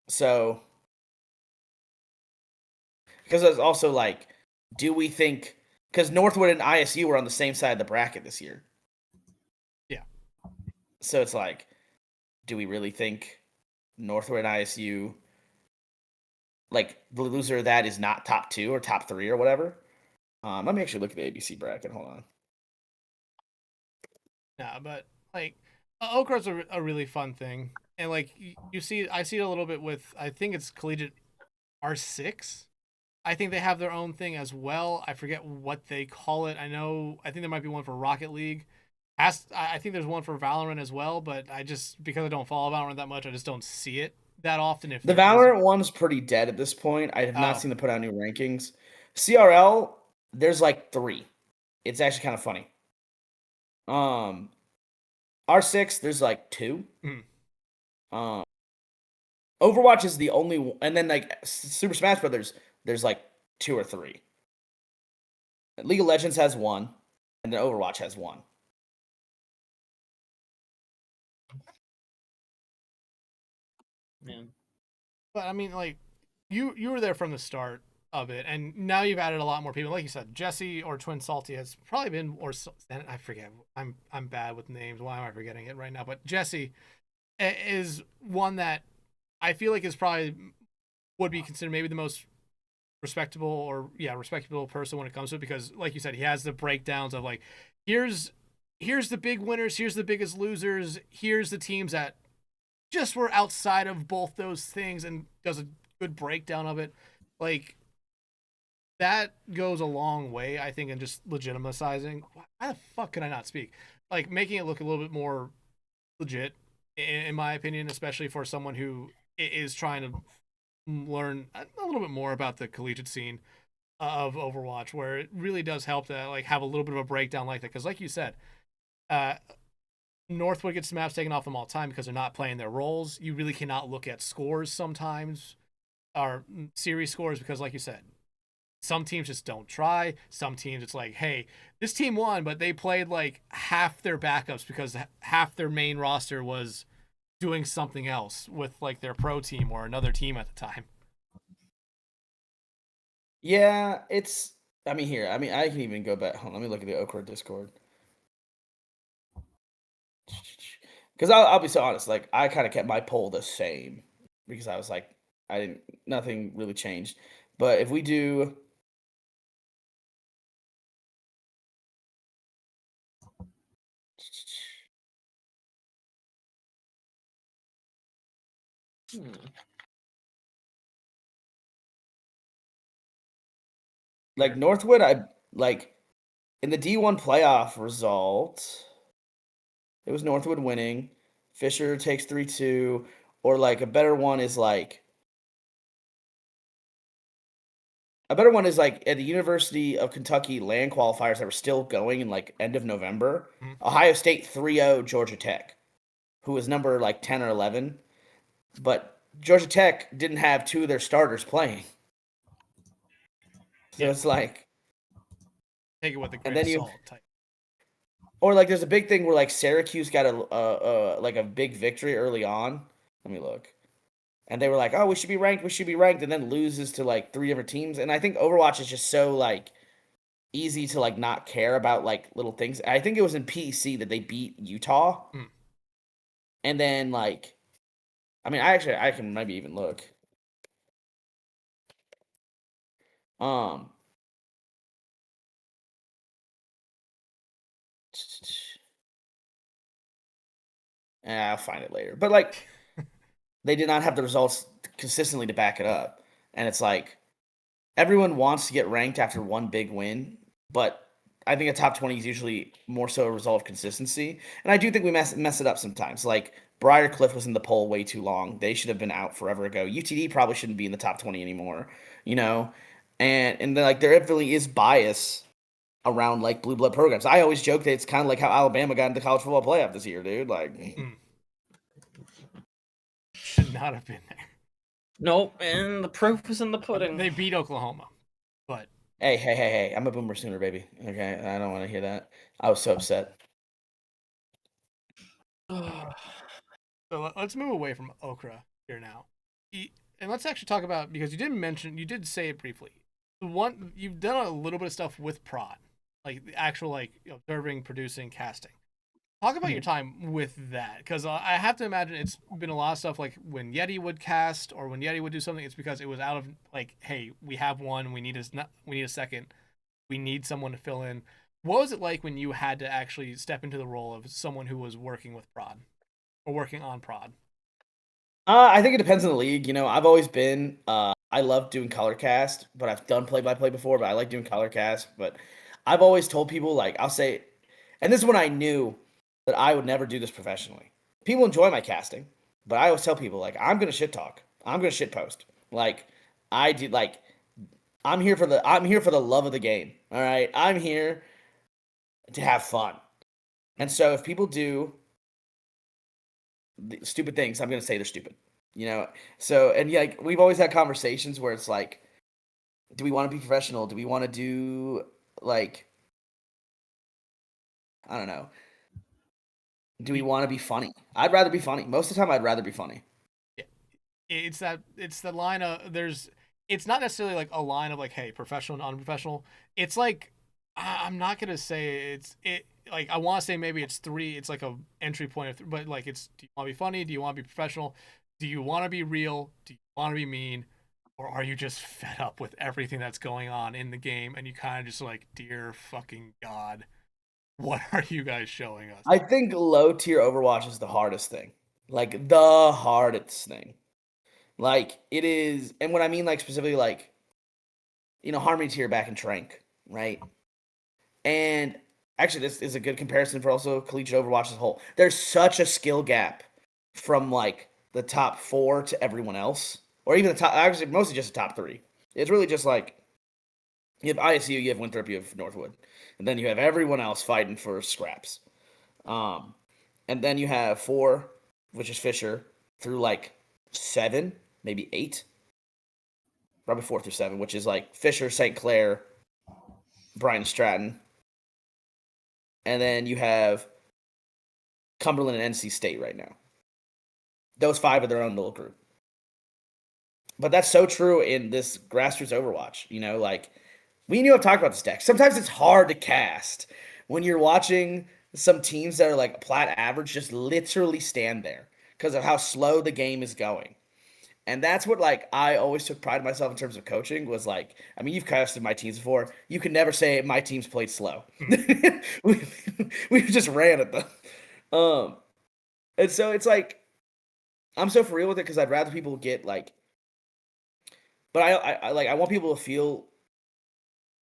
So because it's also like, do we think, because Northwood and ISU were on the same side of the bracket this year, Yeah. so it's like, do we really think Northwood and ISU, like the loser of that is not top 2 or top 3 or whatever? Let me actually look at the ABC bracket. Hold on. Yeah, but like OWCRA's a really fun thing, and like I see it a little bit with, I think it's Collegiate R6. I think they have their own thing as well. I forget what they call it. I think there might be one for Rocket League. I think there's one for Valorant as well, but I just, because I don't follow Valorant that much, I just don't see it that often. If The Valorant one's pretty dead at this point. I have not seen them put out new rankings. CRL, there's like 3. It's actually kind of funny. R6, there's like 2. Overwatch is the only one, and then like Super Smash Brothers, there's like 2 or 3. League of Legends has 1, and then Overwatch has 1. Yeah. But I mean, like you were there from the start of it, and now you've added a lot more people. Like you said, Jesse or Twin Salty has probably been, or I forget. I'm bad with names. Why am I forgetting it right now? But Jesse is one that I feel like is probably would be considered maybe the most respectable person when it comes to it, because like you said, he has the breakdowns of like, here's the big winners, here's the biggest losers, here's the teams that just were outside of both those things, and does a good breakdown of it. Like that goes a long way, I think, in just legitimizing. Why the fuck can I not speak? Like making it look a little bit more legit, in my opinion, especially for someone who is trying to learn a little bit more about the collegiate scene of Overwatch, where it really does help to like have a little bit of a breakdown like that. Because like you said, Northwood gets maps taken off them all the time because they're not playing their roles. You really cannot look at scores sometimes, or series scores, because like you said, some teams just don't try. Some teams, it's like, hey, this team won, but they played like half their backups because half their main roster was doing something else with like their pro team or another team at the time. Yeah, it's. I mean, I can even go back. Hold on, let me look at the OWCRA Discord. Because I'll be so honest, like I kind of kept my poll the same because I was like, nothing really changed. But if we do, like Northwood, I like in the D1 playoff result, it was Northwood winning. Fisher takes 3-2, or like a better one is like at the University of Kentucky land qualifiers that were still going in like end of November. Ohio State 3-0 Georgia Tech, who was number like 10 or 11, but Georgia Tech didn't have 2 of their starters playing. So it's like, take it with a grain of salt type. Or like there's a big thing where like Syracuse got a big victory early on. Let me look. And they were like, "Oh, we should be ranked," and then loses to like 3 different teams. And I think Overwatch is just so like easy to like not care about like little things. I think it was in PEC that they beat Utah. And then like, I mean, I can maybe even look. I'll find it later. But like, they did not have the results consistently to back it up. And it's like, everyone wants to get ranked after one big win, but I think a top 20 is usually more so a result of consistency. And I do think we mess it up sometimes. Like Briarcliff was in the poll way too long. They should have been out forever ago. UTD probably shouldn't be in the top 20 anymore, you know? And then, like, there really is bias around like blue blood programs. I always joke that it's kind of like how Alabama got into college football playoff this year, dude. Like, Should not have been there. Nope, and the proof is in the pudding. They beat Oklahoma, but hey, I'm a Boomer Sooner, baby. Okay, I don't want to hear that. I was so upset. So let's move away from OWCRA here now, and let's actually talk about, because you did say it briefly. You've done a little bit of stuff with prod, like the actual like observing, producing, casting. Talk about your time with that, because I have to imagine it's been a lot of stuff like when Yeti would cast or when Yeti would do something, it's because it was out of like, hey, we have one, we need a second, we need someone to fill in. What was it like when you had to actually step into the role of someone who was working with prod or working on prod? I think it depends on the league. You know, I've always been. I love doing color cast, but I've done play-by-play before. But I like doing color cast. But I've always told people, like, I'll say, and this is when I knew that I would never do this professionally. People enjoy my casting, but I always tell people, like, I'm gonna shit talk. I'm gonna shit post. Like, I did. Like, I'm here for the love of the game. All right, I'm here to have fun. And so if people do stupid things, I'm gonna say they're stupid. You know. So and yeah, like we've always had conversations where it's like, do we want to be professional? Do we want to do like, I don't know. Do we want to be funny? I'd rather be funny. Most of the time, I'd rather be funny. It's the line of it's not necessarily like a line of like, hey, professional and unprofessional. It's like, I'm not gonna say like, I want to say maybe it's three. It's like a entry point of, but like, it's, do you want to be funny? Do you want to be professional? Do you want to be real? Do you want to be mean? Or are you just fed up with everything that's going on in the game and you kind of just like, dear fucking God, what are you guys showing us? I think low tier Overwatch is the hardest thing. Like the hardest thing. Like it is, and what I mean, like specifically, like, you know, Harmony tier back in Trank, right? And actually, this is a good comparison for also Collegiate Overwatch as a whole. There's such a skill gap from like the top 4 to everyone else, or even the top. Actually, mostly just the top 3. It's really just like you have ISU, you have Winthrop, you have Northwood, and then you have everyone else fighting for scraps. And then you have 4, which is Fisher, through like 7, maybe 8, probably 4 through 7, which is like Fisher, St. Clair, Brian Stratton. And then you have Cumberland and NC State right now. Those 5 are their own little group. But that's so true in this grassroots Overwatch. You know, like, we knew I've talked about this deck. Sometimes it's hard to cast when you're watching some teams that are like plat average just literally stand there because of how slow the game is going. And that's what, like, I always took pride in myself in terms of coaching was like, I mean, you've casted my teams before. You can never say my team's played slow. we just ran at them. And so it's like, I'm so for real with it because I'd rather people get like, but I want people to feel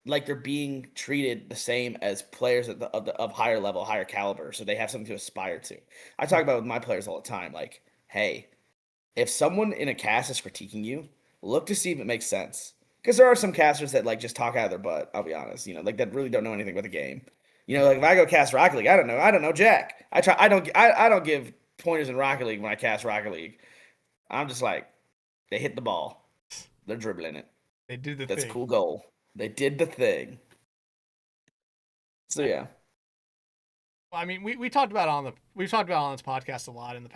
like they're being treated the same as players of higher level, higher caliber, so they have something to aspire to. I talk about it with my players all the time, like, hey, if someone in a cast is critiquing you, look to see if it makes sense. Because there are some casters that like just talk out of their butt. I'll be honest, you know, like that really don't know anything about the game. You know, like if I go cast Rocket League, I don't know Jack. I don't give pointers in Rocket League when I cast Rocket League. I'm just like, they hit the ball, they're dribbling it. They did the That's thing. a cool goal. They did the thing. So yeah. Well, I mean, we've talked about on this podcast a lot in the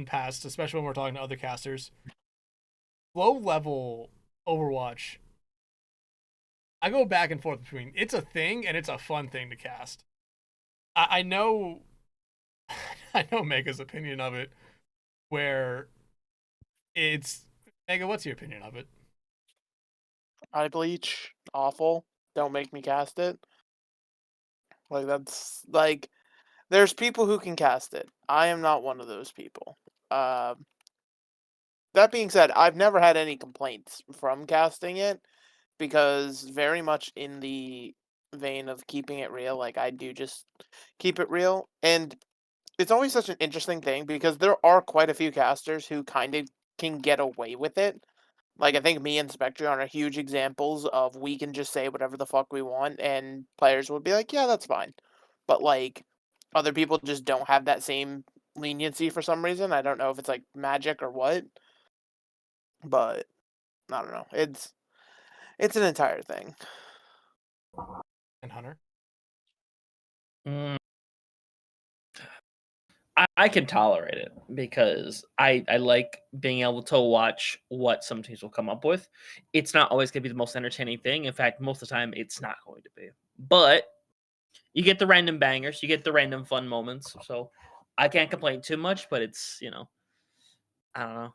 past, especially when we're talking to other casters. Low level Overwatch, I go back and forth between it's a thing and it's a fun thing to cast. I know I know Mega's opinion of it, where it's Mega, what's your opinion of it? Eye bleach, awful. Don't make me cast it. Like that's like, there's people who can cast it. I am not one of those people. That being said, I've never had any complaints from casting it because very much in the vein of keeping it real, like I do just keep it real, and it's always such an interesting thing because there are quite a few casters who kind of can get away with it. Like, I think me and Spectreon are huge examples of we can just say whatever the fuck we want, and players would be like, yeah, that's fine. But, like, other people just don't have that same leniency for some reason. I don't know if it's, like, magic or what. But, I don't know. It's an entire thing. And Hunter? Mm, I can tolerate it because I like being able to watch what some teams will come up with. It's not always going to be the most entertaining thing. In fact, most of the time, it's not going to be. But you get the random bangers, you get the random fun moments. So I can't complain too much, but it's, I don't know.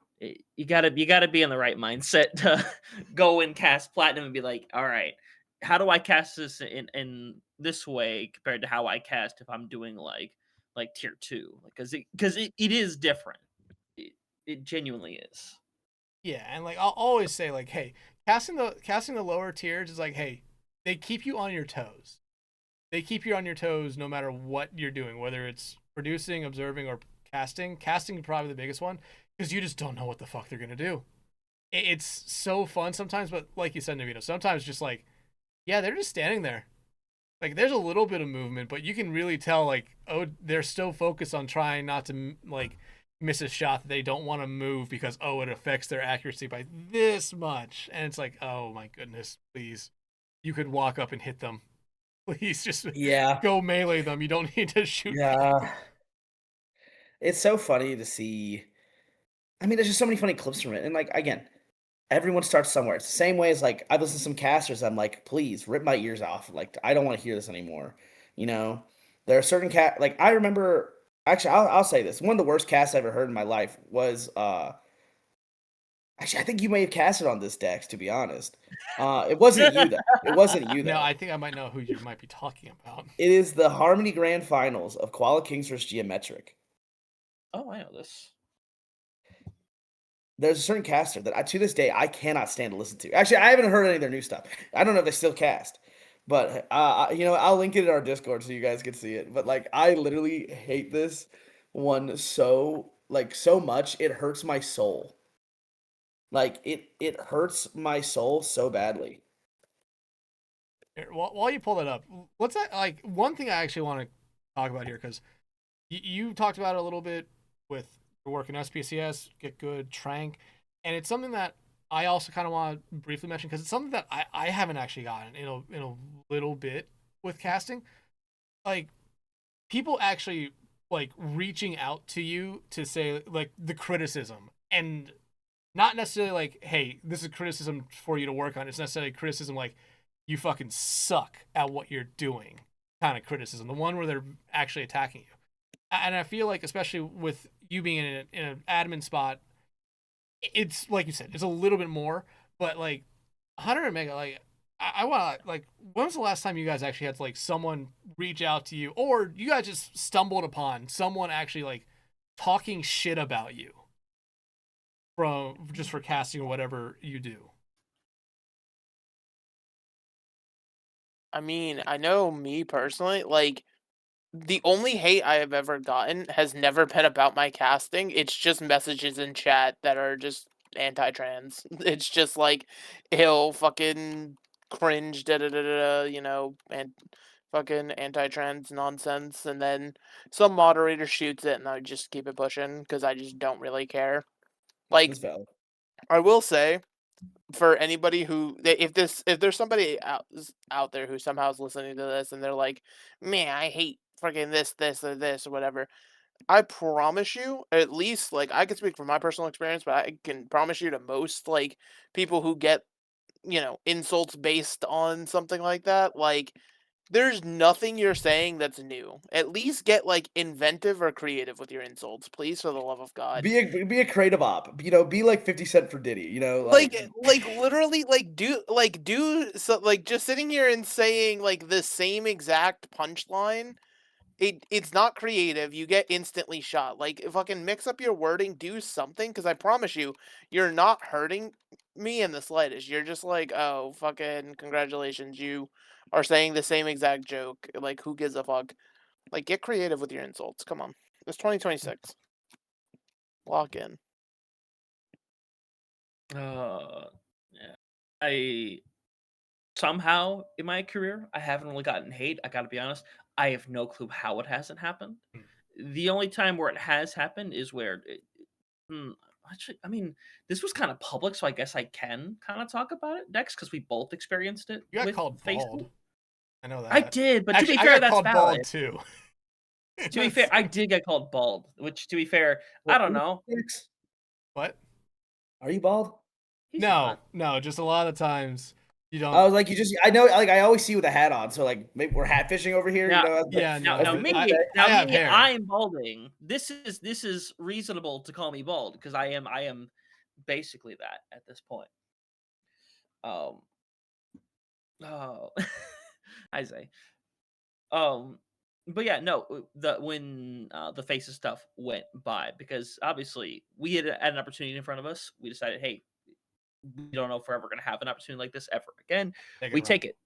You gotta be in the right mindset to go and cast platinum and be like, all right, how do I cast this in this way compared to how I cast if I'm doing like tier 2? Because it is different. It genuinely is. Yeah, and like I'll always say like, hey, casting the lower tiers is like, hey, they keep you on your toes. They keep you on your toes no matter what you're doing, whether it's producing, observing, or casting. Casting is probably the biggest one because you just don't know what the fuck they're gonna do. It's so fun sometimes, but like you said, Nevino, sometimes just like, yeah, they're just standing there. Like there's a little bit of movement, but you can really tell like, oh, they're so focused on trying not to like miss a shot that they don't want to move because it affects their accuracy by this much. And it's like, oh my goodness, please, you could walk up and hit them. Please just Yeah. go melee them. You don't need to shoot. Yeah. It's so funny to see. I mean, there's just so many funny clips from it. And like again, everyone starts somewhere. It's the same way as like I've listened to some casters. I'm like, please rip my ears off. Like I don't want to hear this anymore. You know, there are certain like I remember. Actually, I'll say this. One of the worst casts I ever heard in my life was Actually, I think you may have casted on this Dex. To be honest, it wasn't you though. It wasn't you No, though. I think I might know who you might be talking about. It is the Harmony Grand Finals of Koala Kings vs Geometric. Oh, I know this. There's a certain caster that to this day I cannot stand to listen to. Actually, I haven't heard any of their new stuff. I don't know if they still cast, but I'll link it in our Discord so you guys can see it. But like, I literally hate this one so much it hurts my soul. Like it hurts my soul so badly. Here, while you pull that up, what's that like? One thing I actually want to talk about here because you talked about it a little bit with your work in SPCS, Get Good, Trank, and it's something that I also kind of want to briefly mention because it's something that I haven't actually gotten in a little bit with casting. Like people actually like reaching out to you to say like the criticism and not necessarily like, hey, this is criticism for you to work on. It's necessarily criticism like you fucking suck at what you're doing kind of criticism. The one where they're actually attacking you. And I feel like, especially with you being in an admin spot, it's like you said, it's a little bit more. But like Hunter and Mega, like I want to like, when was the last time you guys actually had to, like someone reach out to you, or you guys just stumbled upon someone actually like talking shit about you from just for casting or whatever you do? I mean, I know me personally, like, the only hate I have ever gotten has never been about my casting. It's just messages in chat that are just anti-trans. It's just like, ew, fucking cringe, da da da da, and fucking anti-trans nonsense. And then some moderator shoots it, and I just keep it pushing because I just don't really care. Like, That's valid. I will say, for anybody who if there's somebody out there who somehow is listening to this and they're like, man, I hate freaking this or whatever, I promise you, at least like I can speak from my personal experience, but I can promise you to most like people who get insults based on something like that, like there's nothing you're saying that's new. At least get like inventive or creative with your insults, please, for the love of God. Be a creative op. Be like 50 Cent for Diddy. Like literally do so, like just sitting here and saying like the same exact punchline, it's not creative. You get instantly shot. Like fucking mix up your wording, do something, because I promise you, you're not hurting me in the slightest. You're just like, oh, fucking congratulations, you are saying the same exact joke. Like, who gives a fuck? Like, get creative with your insults. Come on. It's 2026. Lock in. Yeah. I somehow in my career I haven't really gotten hate. I gotta be honest. I have no clue how it hasn't happened. The only time where it has happened is where actually, I mean, this was kind of public, so I guess I can kind of talk about it next because we both experienced it You got with called Facebook. bald. I know that. I did, but Actually, to be I fair, got that's called valid. bald too. To be fair, I did get called bald, which to be fair, I don't know. What? Are you bald? He's No, not. just a lot of times you don't. I was like, I know, like I always see you with a hat on, so like maybe we're hat fishing over here, Now- you know? Yeah, Now, no, now but me, I now have me, hair. I'm balding. This is reasonable to call me bald because I am basically that at this point. Oh, I say. But yeah, no, when the faces stuff went by because obviously we had an opportunity in front of us. We decided, hey, we don't know if we're ever going to have an opportunity like this ever again. We take it.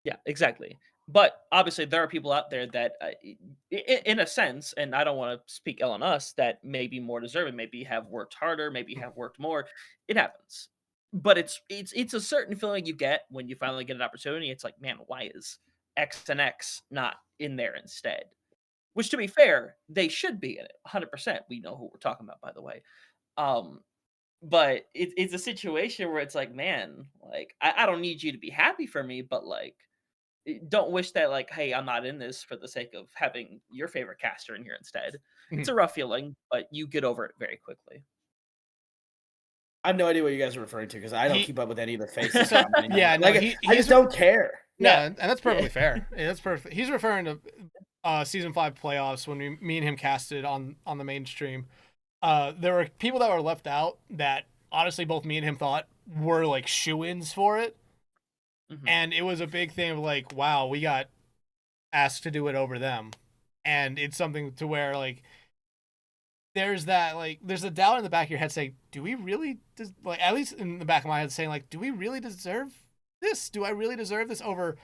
Yeah, exactly. But obviously, there are people out there that, in a sense, and I don't want to speak ill on us, that maybe more deserving, maybe have worked harder, maybe have worked more. It happens, but it's a certain feeling you get when you finally get an opportunity. It's like, man, why is X and X not in there instead? Which, to be fair, they should be in it, 100%. We know who we're talking about, by the way. But it's a situation where it's like, man, like I don't need you to be happy for me, but like don't wish that like, hey, I'm not in this for the sake of having your favorite caster in here instead. It's a rough feeling, but you get over it very quickly. I have no idea what you guys are referring to because I don't keep up with any of the faces. So, yeah, no, like I just don't care. No, Yeah. and that's perfectly fair. Yeah, that's perfect. He's referring to season 5 playoffs when me and him casted on the mainstream. There were people that were left out that honestly both me and him thought were like shoo-ins for it. Mhm. And it was a big thing of like, wow, we got asked to do it over them. And it's something to where like there's that like there's a doubt in the back of your head saying, do we really like at least in the back of my head saying like, do we really deserve this? Do I really deserve this over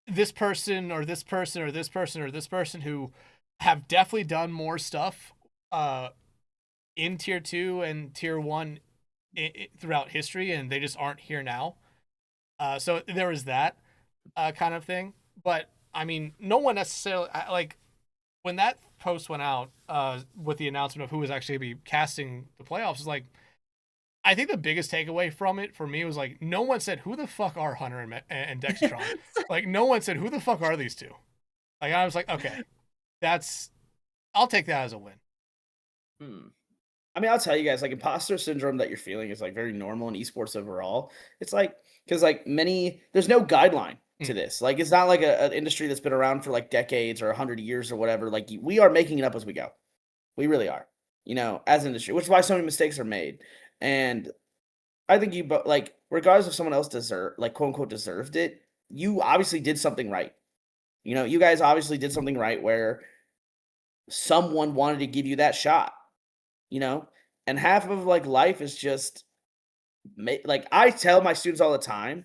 this person or this person or this person or this person who have definitely done more stuff in tier 2 and tier 1 throughout history and they just aren't here now. So there was that kind of thing. But I mean, no one necessarily like when that post went out with the announcement of who was actually going to be casting the playoffs is like, I think the biggest takeaway from it for me was like, no one said who the fuck are Hunter and Dexatron. Like no one said who the fuck are these two. Like I was like, okay, I'll take that as a win. I mean, I'll tell you guys, like imposter syndrome that you're feeling is like very normal in esports overall. It's like because like there's no guideline to this. Like it's not like an industry that's been around for like decades or 100 years or whatever. Like we are making it up as we go. We really are. You know, as an industry, which is why so many mistakes are made. And I think you, but like, regardless if someone else quote unquote deserved it, you obviously did something right. You know, you guys obviously did something right where someone wanted to give you that shot. You know, and half of like life is just like I tell my students all the time.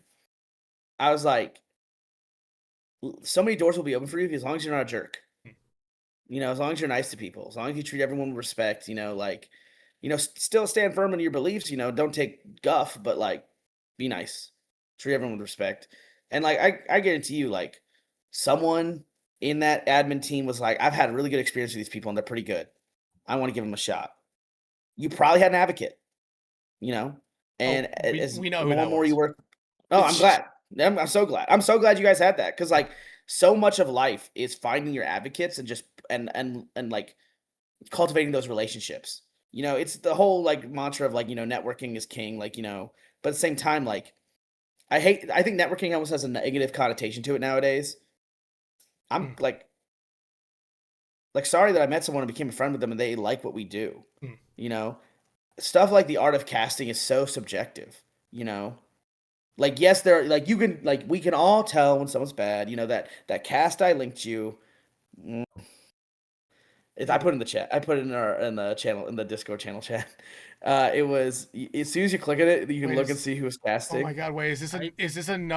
I was like, so many doors will be open for you as long as you're not a jerk. You know, as long as you're nice to people, as long as you treat everyone with respect, you know, like, you know, still stand firm in your beliefs, you know, don't take guff, but like be nice. Treat everyone with respect. And like I guarantee you, like someone in that admin team was like, I've had a really good experience with these people and they're pretty good. I want to give them a shot. You probably had an advocate, you know, and we know the who more that and more was. you work. Oh, I'm glad. I'm so glad. I'm so glad you guys had that because like so much of life is finding your advocates and just and like cultivating those relationships. You know, it's the whole like mantra of like, you know, networking is king, like, you know, but at the same time, like I think networking almost has a negative connotation to it nowadays. I'm like sorry that I met someone and became a friend with them and they like what we do. You know, stuff like the art of casting is so subjective, you know. Like yes, there like you can like we can all tell when someone's bad, you know, that cast I linked you. I put it in the chat. I put it in the channel, in the Discord channel chat. It was as soon as you click on it, you can Wait, look and see who was Oh casting. my god, wait,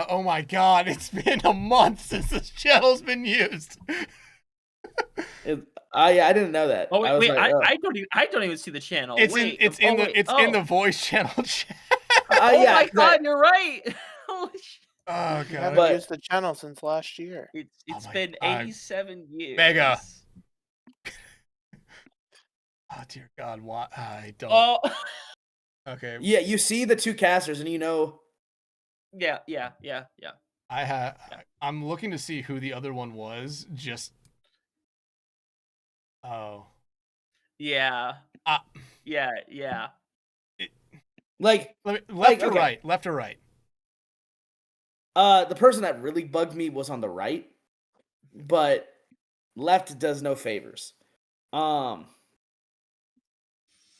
oh my god, it's been a month since this channel's been used. I didn't know that. Oh I was wait, like, oh. I don't even see the channel. It's wait, in the voice channel chat. Oh yeah, my 'cause god, you're right. Holy shit. Oh You god. haven't But- used the channel since last year. It's my been God. 87 years. Mega. Oh dear god, why I don't. Oh. Okay. Yeah, you see the two casters, and you know. Yeah. I'm looking to see who the other one was. Just. Oh. Yeah. Uh, Yeah. Like, left or okay. right? Left or right? The person that really bugged me was on the right, but left does no favors.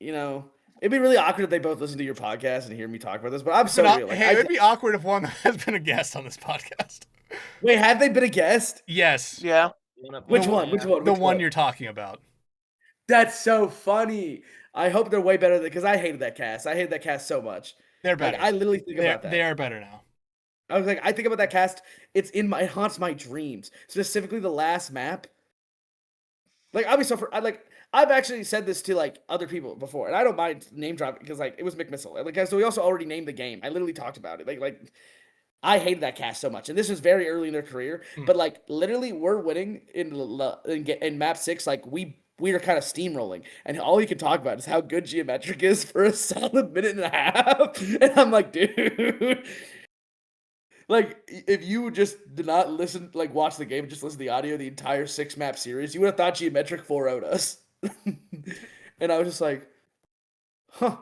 You know, it'd be really awkward if they both listen to your podcast and hear me talk about this, but I'm so real. Like, hey, it would be awkward if one has been a guest on this podcast. wait, have they been a guest? Yes. Yeah. Which one? Which one? The Which one you're talking about. That's so funny. I hope they're way better because I hated that cast. I hated that cast so much. They're Like, better. I literally think about that. They are better now. I was like, I think about that cast. It haunts my dreams. Specifically, the last map. Like, obviously, I've actually said this to like other people before, and I don't mind name dropping because like it was McMissile. Like, so we also already named the game. I literally talked about it. Like I hated that cast so much, and this was very early in their career. But like, literally, we're winning in map 6. Like we are kind of steamrolling, and all you can talk about is how good Geometric is for a solid minute and a half. And I'm like, dude. Like, if you just did not listen, like, watch the game, just listen to the audio, the entire 6-map series, you would have thought Geometric 4-0'd us. And I was just like, huh.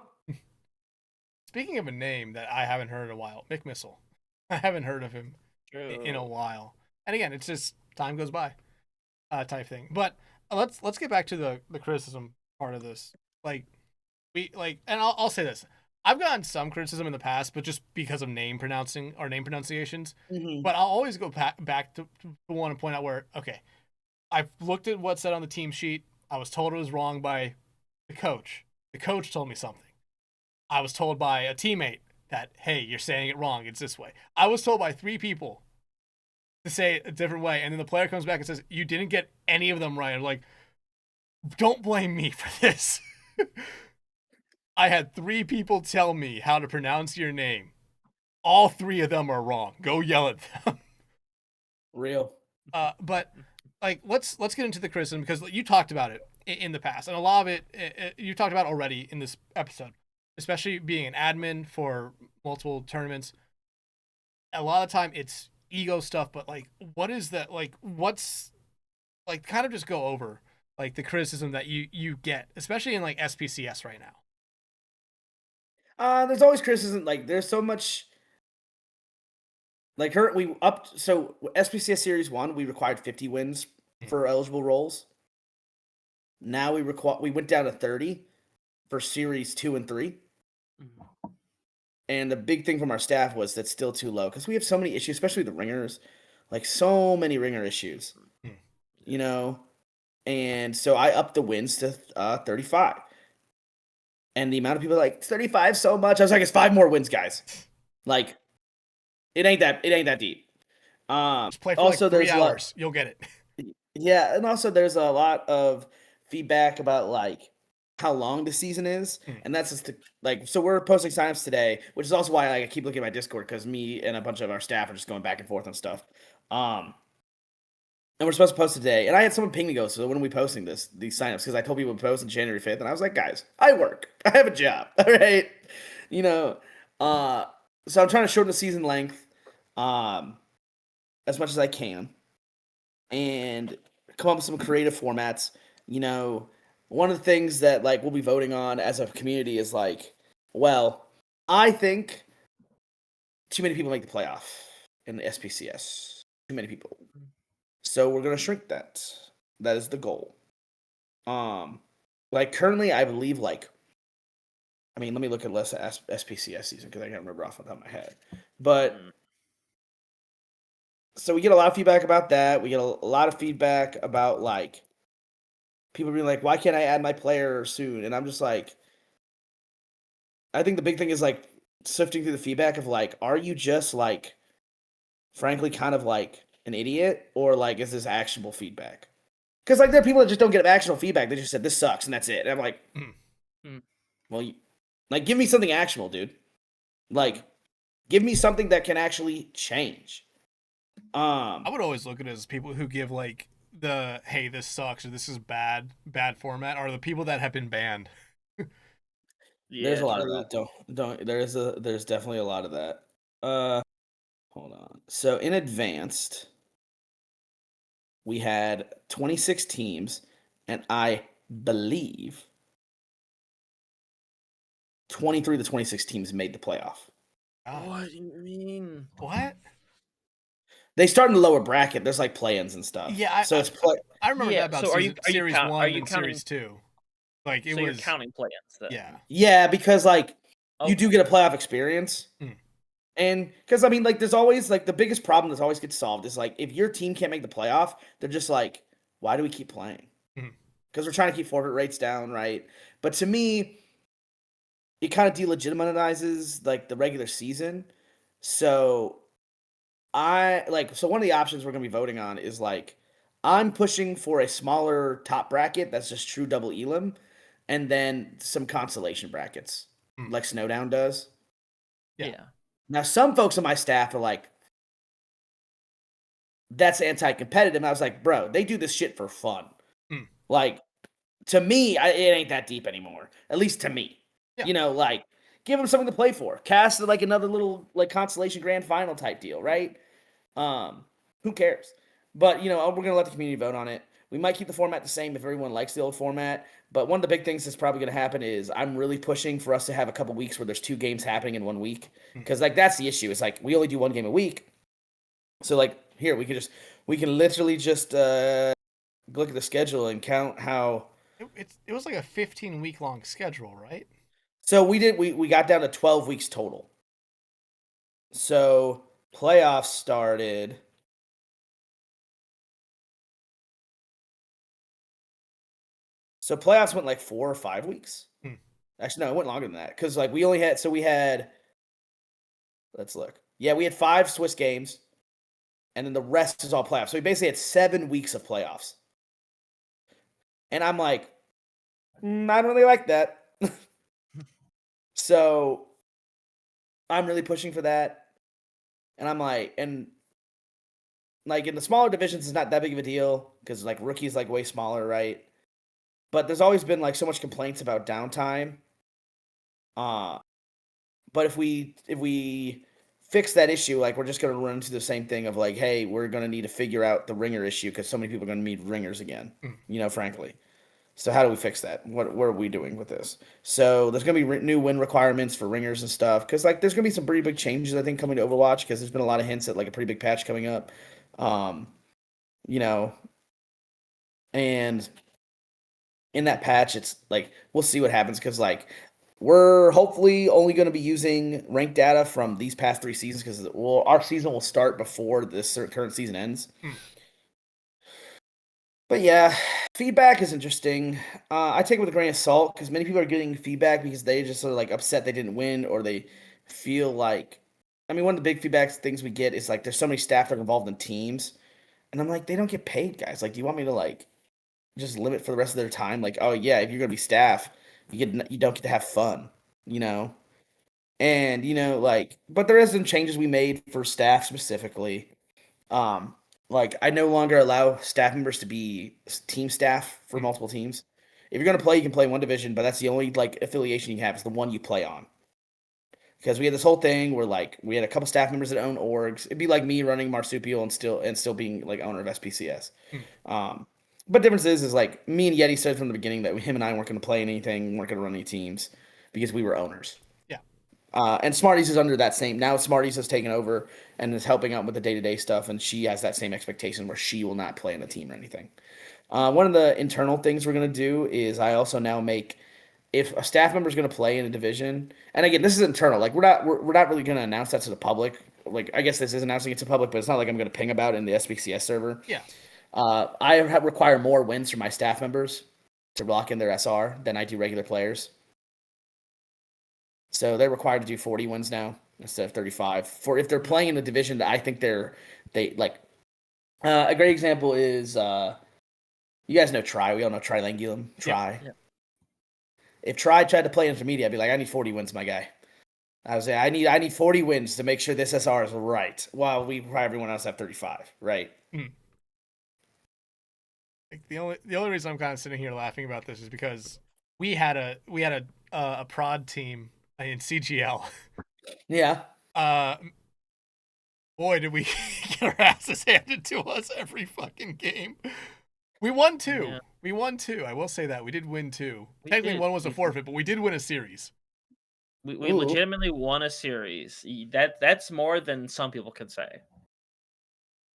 Speaking of a name that I haven't heard in a while, McMissile. I haven't heard of him in a while. And again, it's just time goes by type thing. But let's get back to the criticism part of this. And I'll say this. I've gotten some criticism in the past, but just because of name pronunciations. Mm-hmm. But I'll always go back to want to point out where, okay, I've looked at what's said on the team sheet. I was told it was wrong by the coach. The coach told me something. I was told by a teammate that, hey, you're saying it wrong. It's this way. I was told by 3 people to say it a different way. And then the player comes back and says, you didn't get any of them right. I'm like, don't blame me for this. I had 3 people tell me how to pronounce your name. All 3 of them are wrong. Go yell at them. Real. But like, let's get into the criticism because you talked about it in the past, and a lot of it you talked about already in this episode, especially being an admin for multiple tournaments. A lot of time it's ego stuff, but like, what is that? Like, what's like? Kind of just go over like the criticism that you get, especially in like SPCS right now. There's always criticism. Like, there's so much. Like, so SPCS Series 1, we required 50 wins for eligible roles. Now we went down to 30 for Series 2 and 3. And the big thing from our staff was that's still too low because we have so many issues, especially the ringers, like so many ringer issues, you know. And so I upped the wins to 35. And the amount of people are like 35 so much. I was like, it's 5 more wins, guys. Like, it ain't that deep. Just play for also like 3 there's hours. You'll get it. Yeah, and also there's a lot of feedback about like how long the season is, and that's just so we're posting signups today, which is also why I keep looking at my Discord because me and a bunch of our staff are just going back and forth on stuff. And we're supposed to post today, and I had someone ping me go, so when are we posting these signups? Because I told people to post on January 5th, and I was like, guys, I work, I have a job, all right, you know. So I'm trying to shorten the season length, as much as I can, and come up with some creative formats. You know, one of the things that like we'll be voting on as a community is like, well, I think too many people make the playoff in the SPCS. Too many people. So we're gonna shrink that. That is the goal. Like currently, I believe let me look at less SPCS season because I can't remember off the top of my head. But so we get a lot of feedback about that. We get a lot of feedback about like people being like, why can't I add my player soon? And I'm just like, I think the big thing is like sifting through the feedback of like, are you just like, frankly, kind of like an idiot, or like, is this actionable feedback? Because like there are people that just don't get actionable feedback. They just said this sucks and that's it. And I'm like, well, like give me something actionable, dude. Like, give me something that can actually change. I would always look at it as people who give like the hey, this sucks or this is bad format are the people that have been banned. There's a lot true. of that. There's definitely a lot of that. Hold on. So in advanced, we had 26 teams, and I believe 23 of the 26 teams made the playoff. God. What do you mean? What? They start in the lower bracket. There's like play-ins and stuff. Yeah, so it's play. I remember Yeah, that about so are you series count- 1 are you and counting- series 2. Like it So was you're counting play-ins then? Yeah. Yeah, because like Okay. you do get a playoff experience. And because I mean, like, there's always like the biggest problem that always gets solved is like if your team can't make the playoff, they're just like, why do we keep playing? Because we're trying to keep forfeit rates down, right? But to me, it kind of delegitimizes like the regular season. So so one of the options we're gonna be voting on is like I'm pushing for a smaller top bracket that's just true double elim, and then some consolation brackets like Snowdown does. Yeah. Now, some folks on my staff are like, that's anti-competitive. And I was like, bro, they do this shit for fun. Like, to me, it ain't that deep anymore. At least to me. Yeah. You know, like, give them something to play for. Cast like another little like consolation grand final type deal, right? Who cares? But, you know, we're going to let the community vote on it. We might keep the format the same if everyone likes the old format. But one of the big things that's probably going to happen is I'm really pushing for us to have a couple weeks where there's 2 games happening in 1 week. Because, like, that's the issue. It's like we only do 1 game a week. So, like, here, we can literally just look at the schedule and count how. It was like a 15-week long schedule, right? So we got down to 12 weeks total. So playoffs started. So playoffs went like 4 or 5 weeks. Actually, no, it went longer than that because like we had. Let's look. Yeah, we had 5 Swiss games, and then the rest is all playoffs. So we basically had 7 weeks of playoffs. And I'm like, I don't really like that. So I'm really pushing for that. And I'm like, in the smaller divisions, it's not that big of a deal because like rookies like way smaller, right? But there's always been like so much complaints about downtime. But if we fix that issue, like we're just gonna run into the same thing of like, hey, we're gonna need to figure out the ringer issue because so many people are gonna need ringers again. You know, frankly. So how do we fix that? What are we doing with this? So there's gonna be new win requirements for ringers and stuff because like there's gonna be some pretty big changes I think coming to Overwatch because there's been a lot of hints at like a pretty big patch coming up. You know, and in that patch, it's like we'll see what happens because like we're hopefully only going to be using ranked data from these past 3 seasons because our season will start before this current season ends. But yeah, feedback is interesting. I take it with a grain of salt because many people are getting feedback because they just sort of like upset they didn't win or they feel like. I mean, one of the big feedback things we get is like there's so many staff that are involved in teams, and I'm like, they don't get paid, guys. Like, do you want me to like just limit for the rest of their time? Like, oh yeah, if you're gonna be staff, you don't get to have fun, you know. And you know, like, but there is some changes we made for staff specifically. Like I no longer allow staff members to be team staff for multiple teams. If you're gonna play, you can play one division, but that's the only like affiliation you have is the one you play on. Because we had this whole thing where like we had a couple staff members that own orgs. It'd be like me running Marsupial and still being like owner of SPCS. But difference is like me and Yeti said from the beginning that him and I weren't going to play anything, weren't going to run any teams because we were owners. Yeah. And Smarties is under that same. Now Smarties has taken over and is helping out with the day-to-day stuff, and she has that same expectation where she will not play in the team or anything. One of the internal things we're going to do is I also now make if a staff member is going to play in a division, and again, this is internal. Like we're not really going to announce that to the public. Like I guess this is announcing it to public, but it's not like I'm going to ping about it in the SPCS server. Yeah. I require more wins from my staff members to lock in their SR than I do regular players. So they're required to do 40 wins now instead of 35. For if they're playing in the division that I think they like. A great example is you guys know Try. We all know Trilangulum. Try. Yeah. If Try tried to play intermediate, I'd be like, I need 40 wins, my guy. I would say I need 40 wins to make sure this SR is right. While everyone else have 35, right? Like the only reason I'm kind of sitting here laughing about this is because we had a prod team in CGL. Yeah. Boy, did we get our asses handed to us every fucking game. We won 2. Yeah. We won 2. I will say that we did win 2. We Technically, did. one was a forfeit, but we did win a series. We Ooh. legitimately won a series. That's more than some people can say.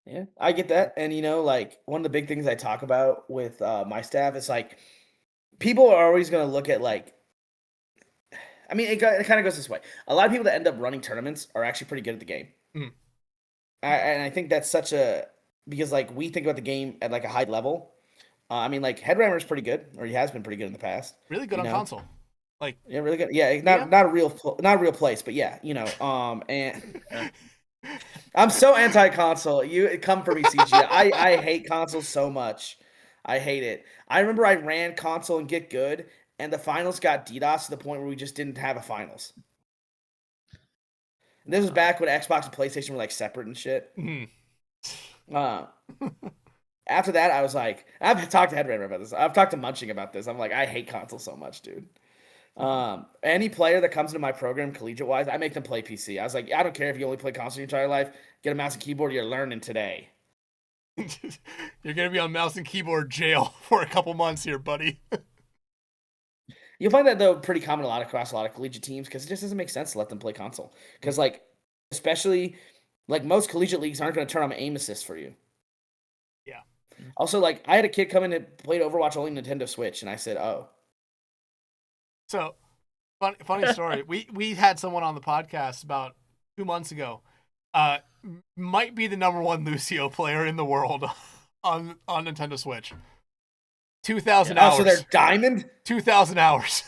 Yeah, I get that. And, like, one of the big things I talk about with my staff is, like, people are always going to look at, like, I mean, it kind of goes this way. A lot of people that end up running tournaments are actually pretty good at the game. Mhm. And I think that's because, like, we think about the game at, like, a high level. I mean, like, Headrammer is pretty good, or he has been pretty good in the past. Really good on console. Like, yeah, really good. Yeah, not a real place, but yeah, and I'm so anti-console. You come for me, CG. I hate consoles so much. I hate it. I remember I ran console and Get Good, and the finals got DDoS to the point where we just didn't have a finals. And this was back when Xbox and PlayStation were like separate and shit. After that, I was like, I've talked to Headrammer about this. I've talked to Munching about this. I'm like, I hate console so much, dude. Any player that comes into my program collegiate wise, I make them play PC. I was like, I don't care if you only play console your entire life. Get a mouse and keyboard. You're learning today. You're gonna be on mouse and keyboard jail for a couple months here, buddy. You'll find that though pretty common across a lot of collegiate teams because it just doesn't make sense to let them play console. Because like, especially like most collegiate leagues aren't going to turn on aim assist for you. Yeah. Also, like I had a kid come in and played Overwatch only Nintendo Switch, and I said, "Oh." So, funny story. we had someone on the podcast about 2 months ago. Might be the #1 Lucio player in the world on Nintendo Switch. 2,000 hours. Oh, so they're diamond? 2,000 hours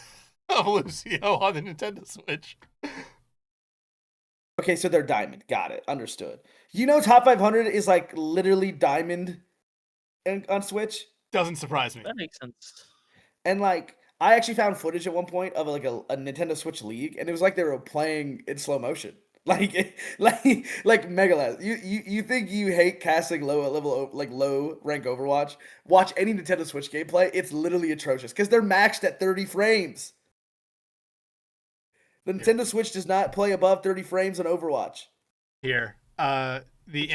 of Lucio on the Nintendo Switch. Okay, so they're diamond. Got it. Understood. Top 500 is like literally diamond on Switch. Doesn't surprise me. That makes sense. And like, I actually found footage at one point of like a Nintendo Switch league, and it was like they were playing in slow motion. Like Megalass. You think you hate casting low rank Overwatch? Watch any Nintendo Switch gameplay. It's literally atrocious because they're maxed at 30 frames. The Nintendo Switch does not play above 30 frames on Overwatch. Here, the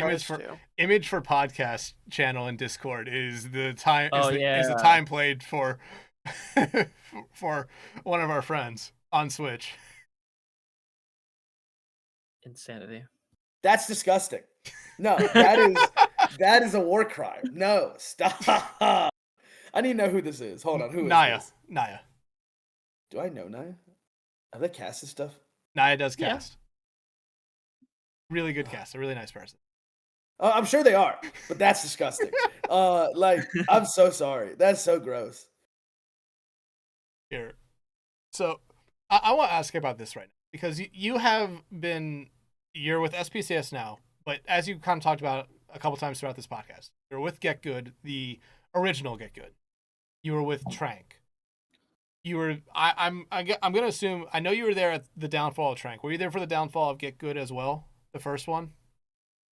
image for podcast channel in Discord is the time is the time played for for one of our friends on Switch. Insanity. That's disgusting. No, that is a war crime. No, stop. I need to know who this is. Hold on, who is this? Naya. Do I know Naya? Have they cast this stuff? Naya does cast. Yeah. Really good cast. A really nice person. I'm sure they are, but that's disgusting. I'm so sorry. That's so gross. Here. So, I want to ask about this right now. Because you're with SPCS now, but as you kind of talked about a couple times throughout this podcast, you're with Get Good, the original Get Good. You were with Trank. You were. I'm gonna assume. I know you were there at the downfall of Trank. Were you there for the downfall of Get Good as well? The first one.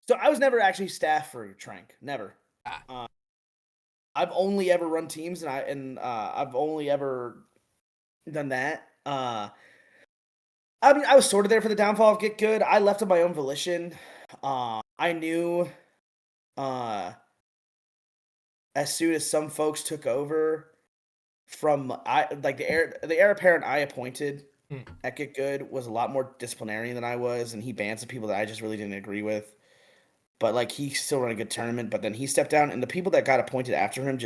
So I was never actually staff for Trank. Never. I've only ever run teams, and I've only ever done that. I mean, I was sort of there for the downfall of Get Good. I left of my own volition. I knew as soon as some folks took over from the heir apparent I appointed at Get Good was a lot more disciplinarian than I was, and he banned some people that I just really didn't agree with. But like he still ran a good tournament, but then he stepped down, and the people that got appointed after him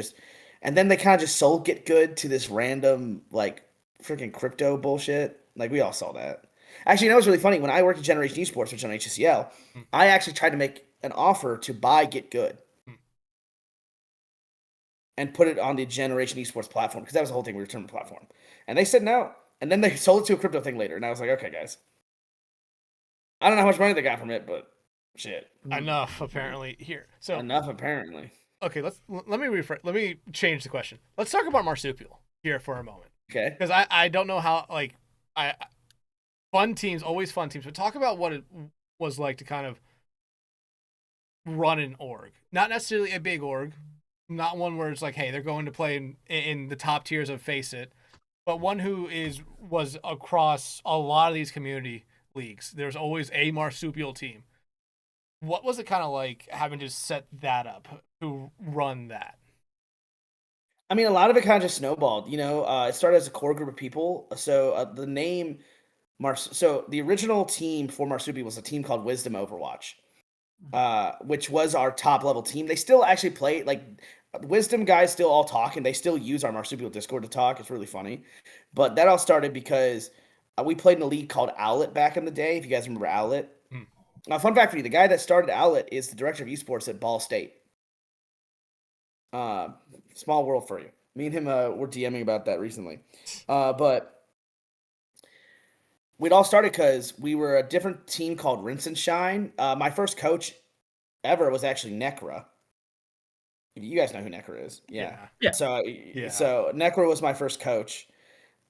and then they kind of just sold Get Good to this random like freaking crypto bullshit. Like, we all saw that. Actually, that was really funny. When I worked at Generation Esports, which on HCL, I actually tried to make an offer to buy Get Good. and put it on the Generation Esports platform, because that was the whole thing. We were turning the platform, and they said no. And then they sold it to a crypto thing later, and I was like, okay, guys, I don't know how much money they got from it, but shit, Enough apparently here. So enough apparently. okay, let me rephrase. Let me change the question. Let's talk about Marsupial here for a moment, Okay. because I don't know how, like, fun teams, always fun teams, but talk about what it was like to kind of run an org, not necessarily a big org, not one where it's like, hey, they're going to play in the top tiers of Face It, but one who was across a lot of these community leagues. There's always a Marsupial team. What was it kind of like having to set that up, to run that? I mean, a lot of it kind of just snowballed. It started as a core group of people. So the name so the original team for Marsupial was a team called Wisdom Overwatch, which was our top level team. They still actually play, like, Wisdom guys still all talk, and they still use our Marsupial Discord to talk. It's really funny. But that all started because we played in a league called Owlet back in the day, if you guys remember Owlet. Fun fact for you, the guy that started Owlet is the director of esports at Ball State. Small world for you. Me and him were DMing about that recently. But we'd all started because we were a different team called Rinse and Shine. My first coach ever was actually Necra. You guys know who Necra is. Yeah. So Necra was my first coach.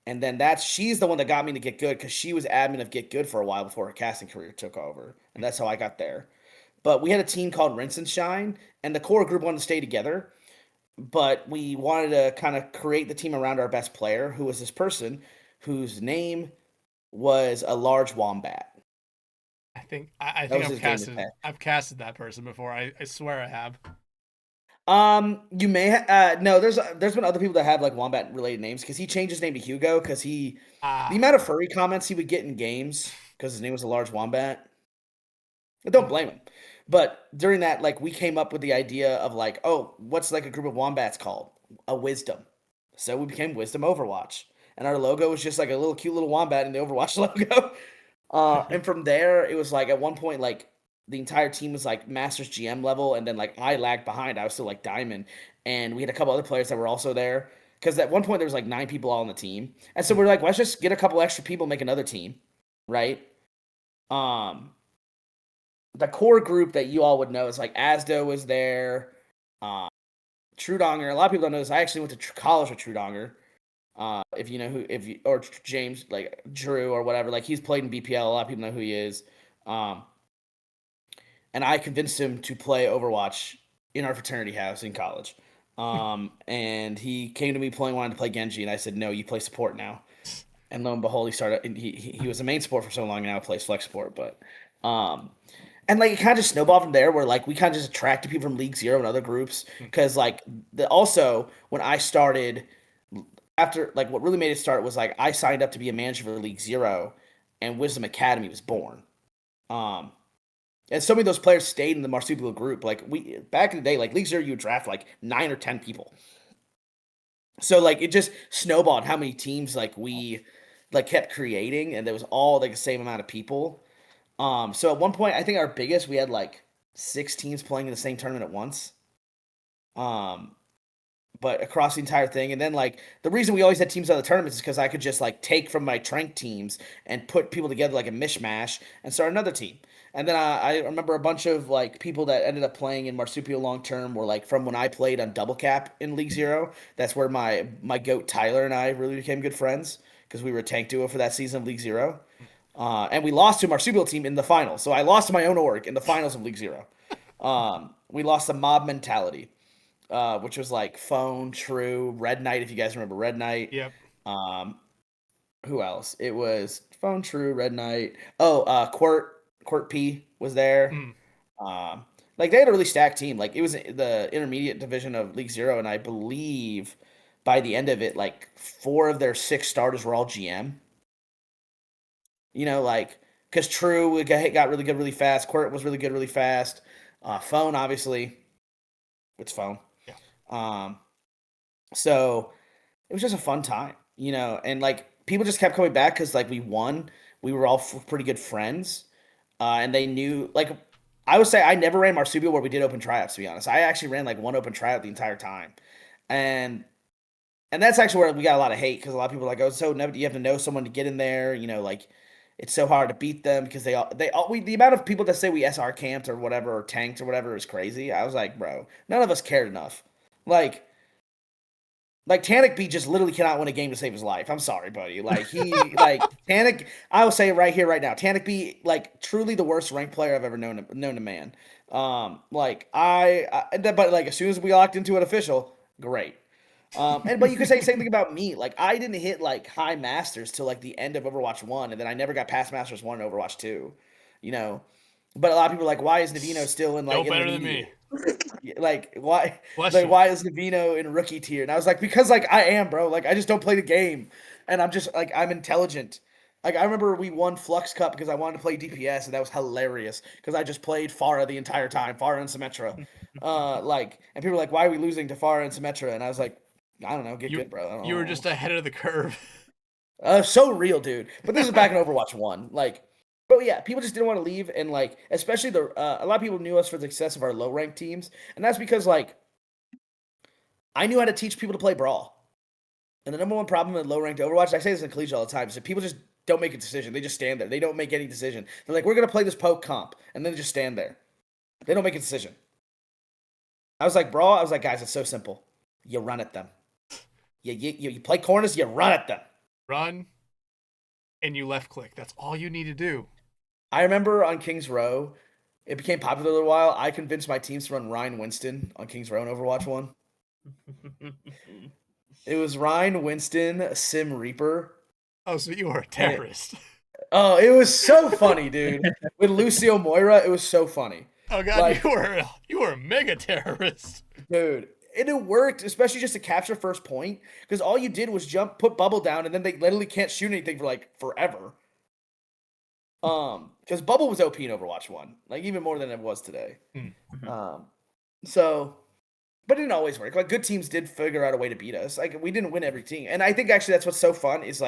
And then she's the one that got me to Get Good, because she was admin of Get Good for a while before her casting career took over. And that's how I got there. But we had a team called Rinse and Shine, and the core group wanted to stay together. But we wanted to kind of create the team around our best player, who was this person whose name was a large wombat. I think I've casted that person before. I swear I have. You may no. There's been other people that have like wombat related names, because he changed his name to Hugo because the amount of furry comments he would get in games because his name was a large wombat. I don't blame him. But during that, like, we came up with the idea of like, oh, what's like a group of wombats called? A Wisdom. So we became Wisdom Overwatch, and our logo was just like a little cute little wombat in the Overwatch logo. And from there, it was like at one point, like, the entire team was like Masters GM level, and then like I lagged behind. I was still like Diamond, and we had a couple other players that were also there, because at one point there was like 9 people all on the team, and so we're like, let's just get a couple extra people, make another team, right? The core group that you all would know is like Asdo was there, Trudonger. A lot of people don't know this. I actually went to college with Trudonger. If you know or James, like Drew or whatever, like, he's played in BPL. A lot of people know who he is. And I convinced him to play Overwatch in our fraternity house in college. And he came to me wanting to play Genji, and I said, no, you play support now. And lo and behold, he started. He was a main support for so long, and now he plays flex support. But and like, it kind of just snowballed from there, where like we kind of just attracted people from League Zero and other groups, because like also when I started, after, like, what really made it start was like I signed up to be a manager for League Zero, and Wisdom Academy was born. And so many of those players stayed in the Marsupial group. Like, we back in the day, like League Zero, you would draft like 9 or 10 people. So like it just snowballed how many teams like we like kept creating, and there was all like the same amount of people. So at one point, I think our biggest, we had like 6 teams playing in the same tournament at once. But across the entire thing. And then like the reason we always had teams on the tournaments is because I could just like take from my Trank teams and put people together like a mishmash and start another team. And then I remember a bunch of like people that ended up playing in Marsupial long term were like from when I played on Double Cap in League Zero. That's where my goat Tyler and I really became good friends, because we were a tank duo for that season of League Zero. And we lost to a Marsupial team in the finals. So I lost to my own org in the finals of League Zero. We lost to Mob Mentality, which was like Phone, True, Red Knight, if you guys remember Red Knight. Yep. Who else? It was Phone, True, Red Knight. Oh, Quirt P was there. Like, they had a really stacked team. Like, it was the intermediate division of League Zero, and I believe by the end of it, like 4 of their 6 starters were all GM. You know, like, because True got really good really fast. Quirt was really good really fast. Phone, obviously. It's Phone. Yeah. So it was just a fun time, you know, and like people just kept coming back because like we won. We were all pretty good friends, and they knew, like, I would say I never ran Marsupial where we did open tryouts, to be honest. I actually ran like 1 open tryout the entire time. and that's actually where we got a lot of hate because a lot of people are like, oh, so you have to know someone to get in there. Like it's so hard to beat them because the amount of people that say we SR camped or whatever or tanked or whatever is crazy. I was like, bro, none of us cared enough. Like Tanic B just literally cannot win a game to save his life. I'm sorry, buddy. Like Tanic. I will say it right here, right now. Tanic B, truly the worst ranked player I've ever known a man. But as soon as we locked into an official, great. But you could say the same thing about me. I didn't hit high masters till the end of Overwatch 1, and then I never got past Masters 1 in Overwatch 2. But a lot of people are like, why is Nevino still in No better than me. Why? Bless you. Why is Nevino in rookie tier? And I was like, because I am, bro. I just don't play the game, and I'm just I'm intelligent. I remember we won Flux Cup because I wanted to play DPS, and that was hilarious because I just played Pharah the entire time, Pharah and Symmetra. And people were like, why are we losing to Pharah and Symmetra? And I was like, I don't know, get good, bro. I don't You were know. just ahead of the curve. So real, dude. But this is back in Overwatch 1. But yeah, people just didn't want to leave, and especially a lot of people knew us for the success of our low ranked teams, and that's because I knew how to teach people to play Brawl. And the number one problem in low ranked Overwatch, I say this in Collegiate all the time, is that people just don't make a decision. They just stand there. They don't make any decision. They're like, we're gonna play this poke comp, and then they just stand there. They don't make a decision. I was like, Brawl. I was like, guys, it's so simple. You run at them. You play corners. You run at them. Run, and you left click. That's all you need to do. I remember on King's Row, it became popular a little while. I convinced my teams to run Ryan Winston on King's Row in Overwatch 1. It was Ryan Winston, Sim Reaper. Oh, so you were a terrorist. It was so funny, dude. With Lucio Moira, it was so funny. Oh god, you were a mega terrorist. Dude. And it worked, especially just to capture first point, because all you did was jump, put bubble down, and then they literally can't shoot anything for forever. Because bubble was OP in Overwatch 1, even more than it was today. But it didn't always work. Good teams did figure out a way to beat us. We didn't win every team, and I think actually that's what's so fun is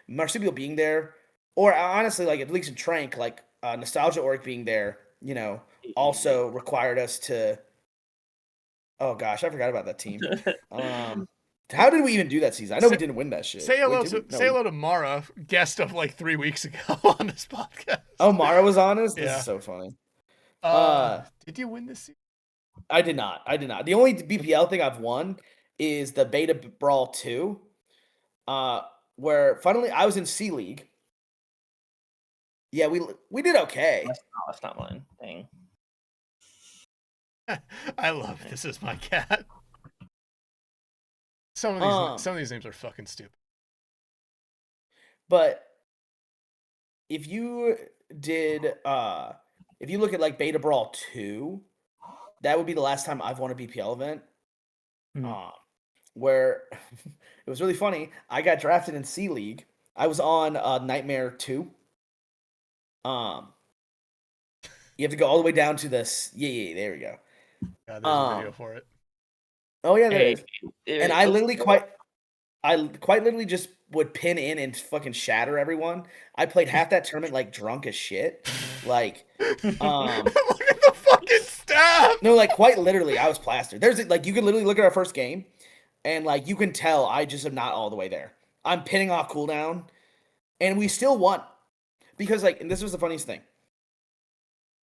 Marsupial being there, or honestly at least in Trank, Nostalgia Org being there, also required us to. Oh gosh, I forgot about that team. How did we even do that season? I know we didn't win that shit. Say hello to Mara, guest of 3 weeks ago on this podcast. Oh, Mara was on us? This Yeah. is so funny. Did you win this season? I did not. The only BPL thing I've won is the Beta Brawl 2, where finally I was in C League. Yeah, we did okay. That's not mine. Dang. I love This Is My Cat. Some of these names are fucking stupid. But if you look at Beta Brawl 2, that would be the last time I've won a BPL event. Where it was really funny. I got drafted in C League. I was on Nightmare 2. You have to go all the way down to this. Yeah, there we go. God, there's a video for it. Oh yeah, there is. And I literally quite literally just would pin in and fucking shatter everyone. I played half that tournament drunk as shit. Look at the fucking stab. No, quite literally, I was plastered. There's you can literally look at our first game, and you can tell I just am not all the way there. I'm pinning off cooldown, and we still won because and this was the funniest thing.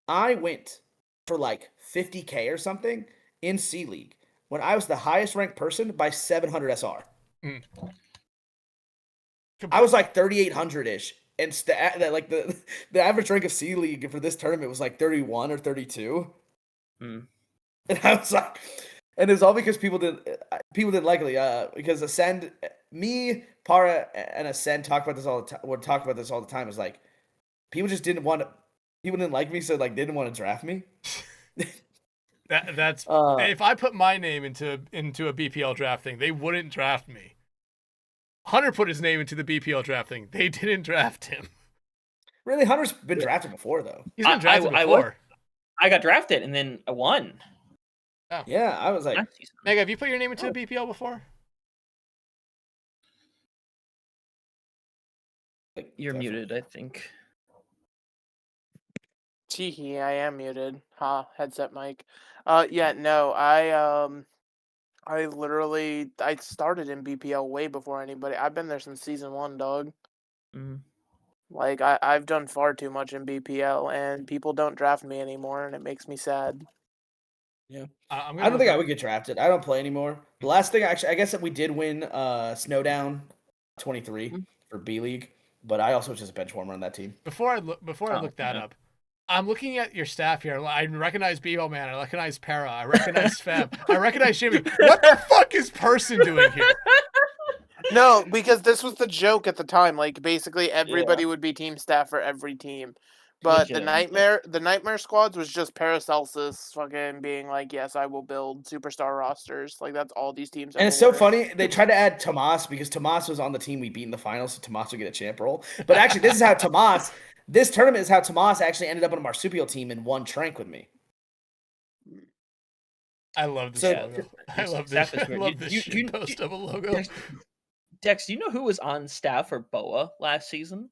I went for 50K or something in C League when I was the highest ranked person by 700 SR. I was 3,800-ish, and the average rank of C League for this tournament was 31 or 32. And I was and it was all because people didn't like it. Because Ascend, me, Para, and Ascend talk about this all the time. Would talk about this all the time. Is people just didn't want to. People didn't like me, so didn't want to draft me. That's if I put my name into a BPL draft thing, they wouldn't draft me. Hunter put his name into the BPL draft thing. They didn't draft him. Really, Hunter's been drafted before though. He's been drafted before. I got drafted and then I won. Oh. Yeah, I was Mega, have you put your name into the BPL before? You're muted, I think. Teehee, I am muted. Ha, headset mic. Yeah, no, I I started in BPL way before anybody. I've been there since season 1, dog. Mhm. Like I've done far too much in BPL, and people don't draft me anymore, and it makes me sad. Yeah. I'm I gonna don't think look I up. would get drafted. I don't play anymore. The last thing, actually, I guess that we did win Snowdown 23 Mhm. for B League, but I also was just a bench warmer on that team. Before I Oh, look that yeah. up, I'm looking at your staff here. I recognize Bevo Man. I recognize Para. I recognize Feb. I recognize Jimmy. What the fuck is Person doing here? No, because this was the joke at the time. Like basically everybody would be team staff for every team. But Legitimately. the nightmare squads was just Paracelsus fucking being like, yes, I will build superstar rosters. Like that's all these teams And ever it's so were. funny, they tried to add Tomas because Tomas was on the team we beat in the finals, so Tomas would get a champ role. But actually, this tournament is how Tomas actually ended up on a Marsupial team and won Trank with me. I love this So Yeah, logo. I your love this. staff is I weird. love this shit post of a logo. Dex, do you know who was on staff for BOA last season?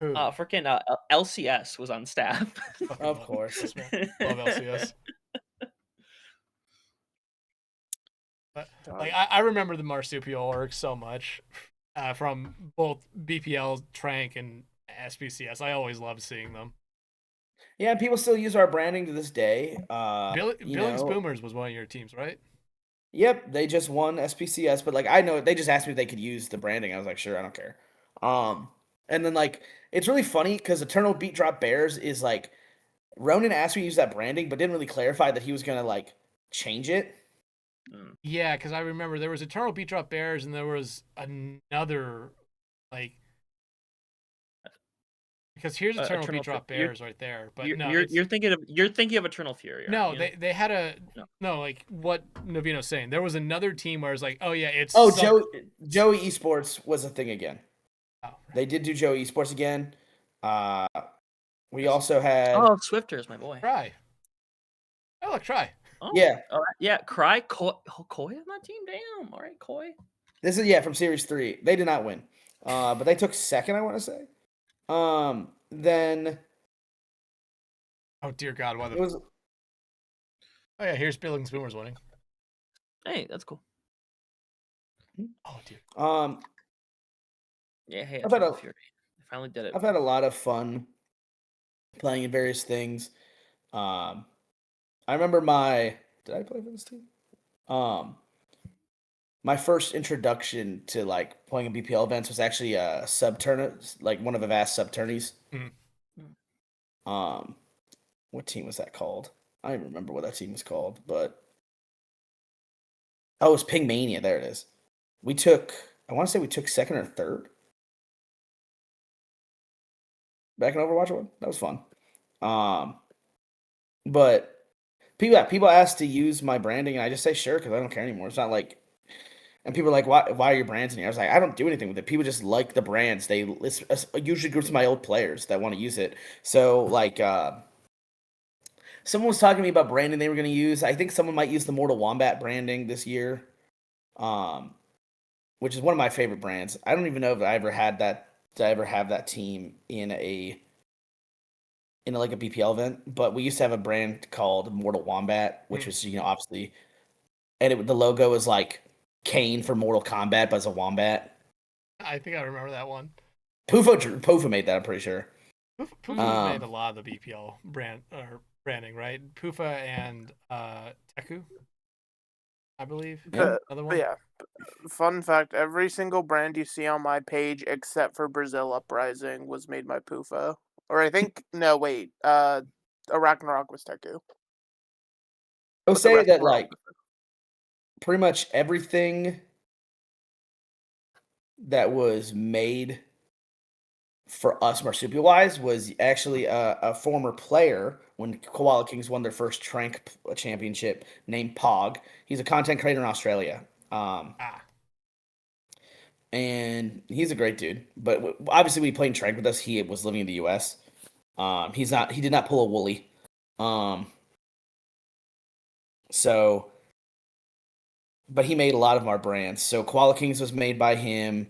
Who? Freaking LCS was on staff. Fucking of love course. this, man. Love LCS. But like I remember the Marsupial Org so much from both BPL, Trank, and SPCS. I always loved seeing them. Yeah, and people still use our branding to this day. Billings Boomers was one of your teams, right? Yep, they just won SPCS, but like I know they just asked me if they could use the branding. I was like, sure, I don't care. And then like it's really funny because Eternal Beat Drop Bears is like Ronan asked me to use that branding, but didn't really clarify that he was gonna like change it. Yeah, because I remember there was Eternal Beat Drop Bears, and there was another like because here's Eternal Beat Drop Bears right there, but You're thinking of Eternal Fury. No, you? they had a no like what Nevino's saying. There was another team where it's like, oh yeah, it's Oh, Joey Esports was a thing again. Oh, They did do Joey Esports again. We also had Swifters, my boy. Try. Oh look, try. Oh, yeah. Yeah, Cry Koi on that team. Damn. All right, Koi. This is from Series 3. They did not win. But they took second, I want to say. Then Oh dear God, why the? it was Oh yeah, here's Billings Boomers winning. Hey, that's cool. Oh dude. Yeah, hey, I've had Eternal Fury. I finally did it. I've had a lot of fun playing in various things. I remember did I play for this team? My first introduction to like playing in BPL events was actually a sub tournament, like one of the vast sub tourneys. Mhm. What team was that called? I don't even remember what that team was called, but it was Pingmania. There it is. I want to say we took second or third back in Overwatch 1. That was fun. But people ask to use my branding, and I just say sure because I don't care anymore. It's not like, and people are like, why are your brands in here? I was like, I don't do anything with it. People just like the brands. It's usually groups of my old players that want to use it. So like, someone was talking to me about branding they were going to use. I think someone might use the Mortal Wombat branding this year, which is one of my favorite brands. I don't even know if I ever had that. Did I ever have that team in like a BPL event? But we used to have a brand called Mortal Wombat, which was obviously, and the logo is like Kane for Mortal Kombat, but as a wombat. I think I remember that one. Poofa made that. I'm pretty sure. Poofa made a lot of the BPL branding, right? Poofa and Teku, I believe. Yeah. Another one. Yeah. Fun fact: every single brand you see on my page, except for Brazil Uprising, was made by Poofa. Or I think no, wait. Ragnarok was Teku. I would But the say rest that were all like pretty much everything that was made for us marsupial wise was actually a former player when Koala Kings won their first Trank championship named Pog. He's a content creator in Australia. And he's a great dude. But obviously, when he played in Trank with us, he was living in the U.S. He did not pull a woolly. But he made a lot of our brands. So Koala Kings was made by him.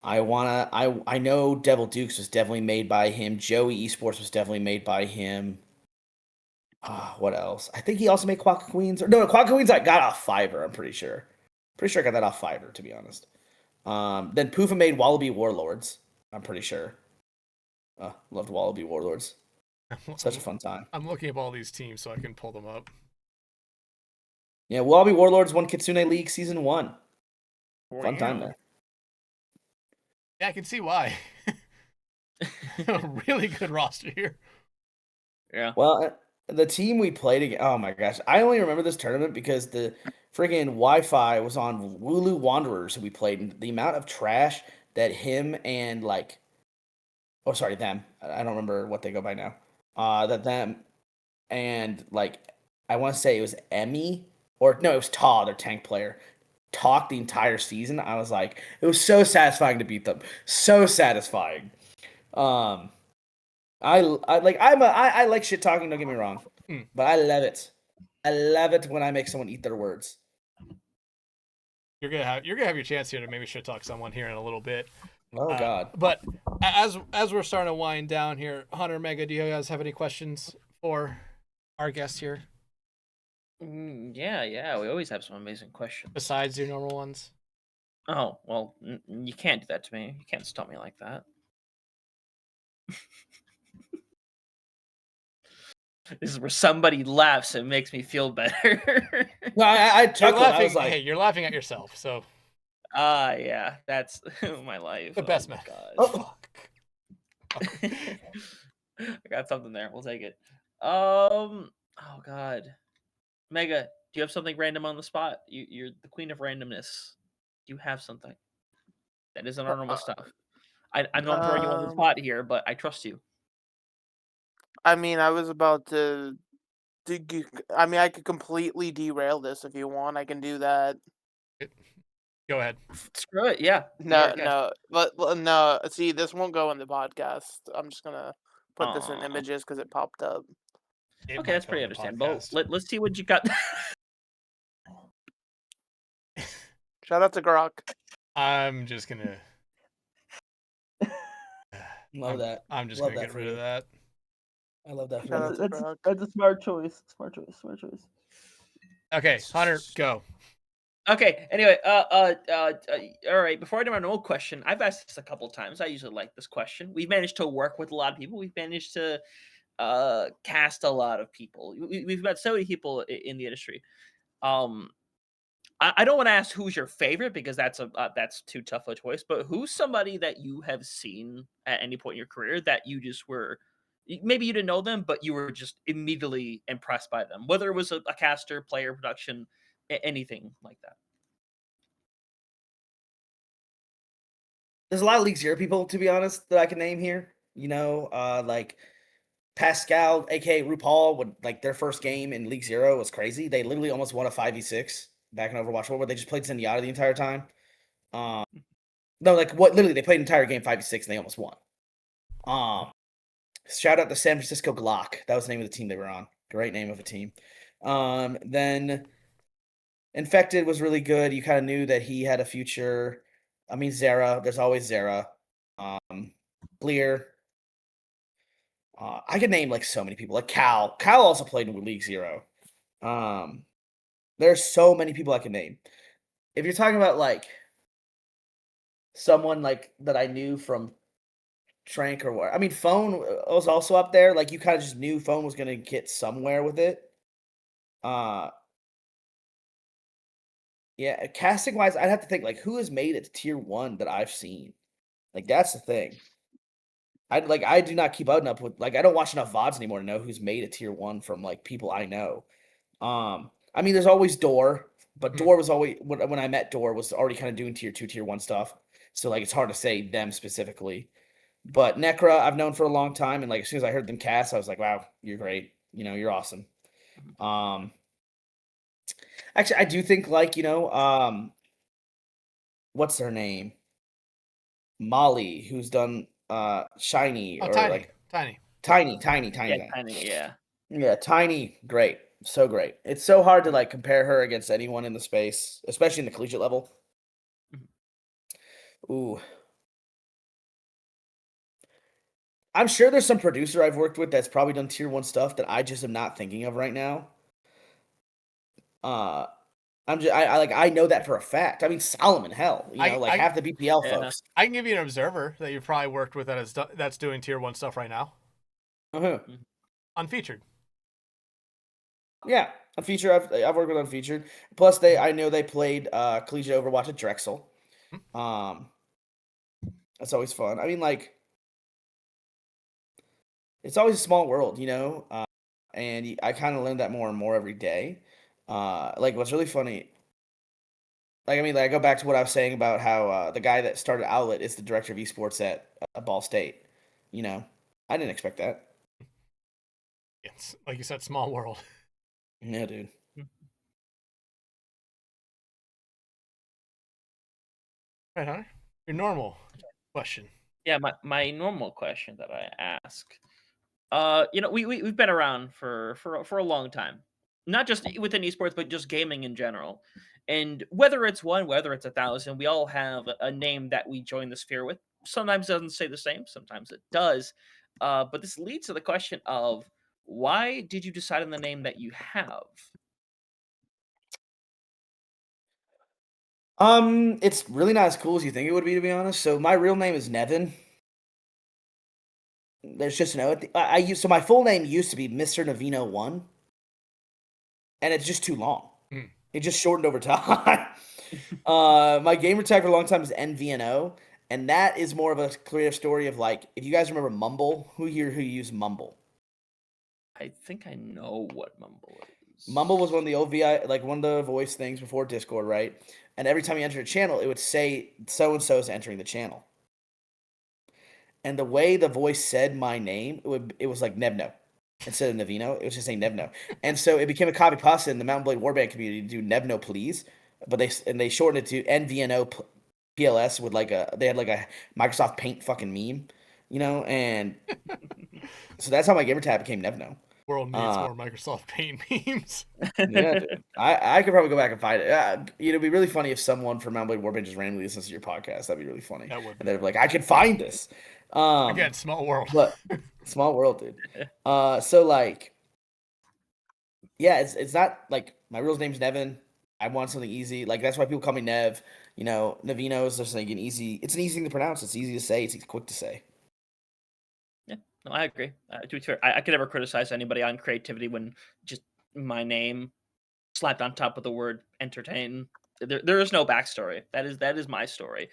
I know Devil Dukes was definitely made by him. Joey Esports was definitely made by him. What else? I think he also made Quack Queens. No, Quack Queens I got off Fiverr, I'm pretty sure. Pretty sure I got that off Fiverr, to be honest. Then Poofa made Wallaby Warlords, I'm pretty sure. Loved Wallaby Warlords. Such a fun time. I'm looking up all these teams so I can pull them up. Yeah, Wallaby Warlords won Kitsune League Season 1. Fun time Wow. there. Yeah, I can see why. A really good roster here. Yeah. Well, the team we played against, oh my gosh. I only remember this tournament because the friggin' Wi-Fi was on Wooloo Wanderers who we played. And the amount of trash that him and like, oh, sorry, them. I don't remember what they go by now. That them and like, I want to say it was Emmy or no, it was Ta, their tank player. Talked the entire season. I was like, it was so satisfying to beat them. So satisfying. I like shit talking. Don't get me wrong, but I love it. I love it when I make someone eat their words. You're gonna have your chance here to maybe shit talk someone here in a little bit. Oh God. But as we're starting to wind down here, Hunter, Mega, do you guys have any questions for our guest here Yeah. We always have some amazing questions. besides your normal ones? Oh well, you can't do that to me. You can't stop me like that. This is where somebody laughs and makes me feel better. No, I You're chuckled. laughing. I was like, Hey, you're laughing at yourself. So Yeah, that's my life. the best my man. oh, Fuck. I got something there. We'll take it. Oh God, Mega, do you have something random on the spot? You're the queen of randomness. Do you have something that isn't our normal stuff? I know I'm throwing you on the spot here, but I trust you. I mean, I was about to. I mean, I could completely derail this if you want. I can do that. Go ahead. Screw it. Yeah. No, no. See, this won't go in the podcast. I'm just gonna put this in Aw. images because it popped up. It Okay, might that's go pretty on the understandable. podcast. Let's see what you got. Shout out to Grok. I'm just gonna. love that. I'm just Love gonna that get for rid you. of that. I love that for Shout you. out to Grok. That's a smart choice. Smart choice. Okay, Hunter, go. Okay. Anyway, all right. Before I do my normal question, I've asked this a couple times. I usually like this question. We've managed to work with a lot of people. We've managed to cast a lot of people. We've met so many people in the industry. I don't want to ask who's your favorite because that's too tough a choice. But who's somebody that you have seen at any point in your career that you just were, maybe you didn't know them, but you were just immediately impressed by them, whether it was a caster, player, production, anything like that. There's a lot of League Zero people, to be honest, that I can name here. Like Pascal, aka RuPaul, would like their first game in League Zero was crazy. They literally almost won a 5v6 back in Overwatch 4 where they just played Zenyatta the entire time. No, like what literally they played an entire game 5v6 and they almost won. Shout out to San Francisco Glock. That was the name of the team they were on. Great name of a team. Then Infected was really good. You kind of knew that he had a future. I mean, Zera. There's always Zera. Bleer. I could name like so many people. Like Cal. Cal also played in League Zero. There's so many people I can name. If you're talking about like someone like that I knew from Trank or what, I mean, Phone was also up there. Like you kind of just knew Phone was gonna get somewhere with it. Yeah, casting wise, I'd have to think like who has made it to tier 1 that I've seen. Like that's the thing. I do not keep up with like I don't watch enough VODs anymore to know who's made a tier 1 from like people I know. I mean there's always Door, but Door was always when I met Door was already kind of doing tier 2, tier 1 stuff. So like it's hard to say them specifically. But Necra I've known for a long time and like as soon as I heard them cast, I was like, wow, you're great. You're awesome. Actually, I do think like, what's her name? Molly, who's done Shiny or Tiny. like Tiny. Tiny. Yeah. Yeah, Tiny, great. So great. It's so hard to like compare her against anyone in the space, especially in the collegiate level. Ooh. I'm sure there's some producer I've worked with that's probably done tier 1 stuff that I just am not thinking of right now. I know that for a fact. I mean, Solomon, hell, half the BPL Yeah. folks. I can give you an observer that you've probably worked with that's doing tier 1 stuff right now. Uh-huh. Unfeatured. Yeah, Unfeatured. I've worked with Unfeatured. Plus, I know they played Collegiate Overwatch at Drexel. That's always fun. I mean, like, it's always a small world, and I kind of learn that more and more every day. Like, what's really funny, like, I mean, like, I go back to what I was saying about how the guy that started Outlet is the director of esports at Ball State. I didn't expect that. It's like you said, small world. Yeah, dude. Right, Hunter? Your normal question. Yeah, my normal question that I ask. We've been around for a long time. Not just within esports, but just gaming in general. And whether it's one, whether it's 1,000, we all have a name that we join the sphere with. Sometimes it doesn't say the same, sometimes it does. But this leads to the question of why did you decide on the name that you have? It's really not as cool as you think it would be, to be honest. So my real name is Nevin. There's just an O at the, so my full name used to be Mr. Nevino 1, and it's just too long. It just shortened over time. My gamer tag for a long time is NVNO, and that is more of a creative story of, like, if you guys remember Mumble, who here who used Mumble? I think I know what Mumble is. Mumble was one of the OVI, like one of the voice things before Discord, right? And every time you enter a channel, it would say so-and-so is entering the channel. And the way the voice said my name, it was like Nevno instead of Nevino. It was just saying Nevno. And so it became a copy pasta in the Mountain Blade Warband community to do Nevno please. But they shortened it to NVNO PLS with they had like a Microsoft Paint fucking meme, and so that's how my gamer tag became Nevno. World needs more Microsoft Paint memes. Yeah, dude. I could probably go back and find it. It'd be really funny if someone from Mountain Blade Warband just randomly listens to your podcast. That'd be really funny. That would. And they'd be like, I could find this. Again, small world. But small world, dude. So, like, yeah, it's not like my real name's Nevin. I want something easy. Like, that's why people call me Nev. Nevino is just like it's an easy thing to pronounce. It's easy to say. It's quick to say. Yeah, no, I agree. To be fair, I could never criticize anybody on creativity when just my name slapped on top of the word entertain. There is no backstory. That is my story.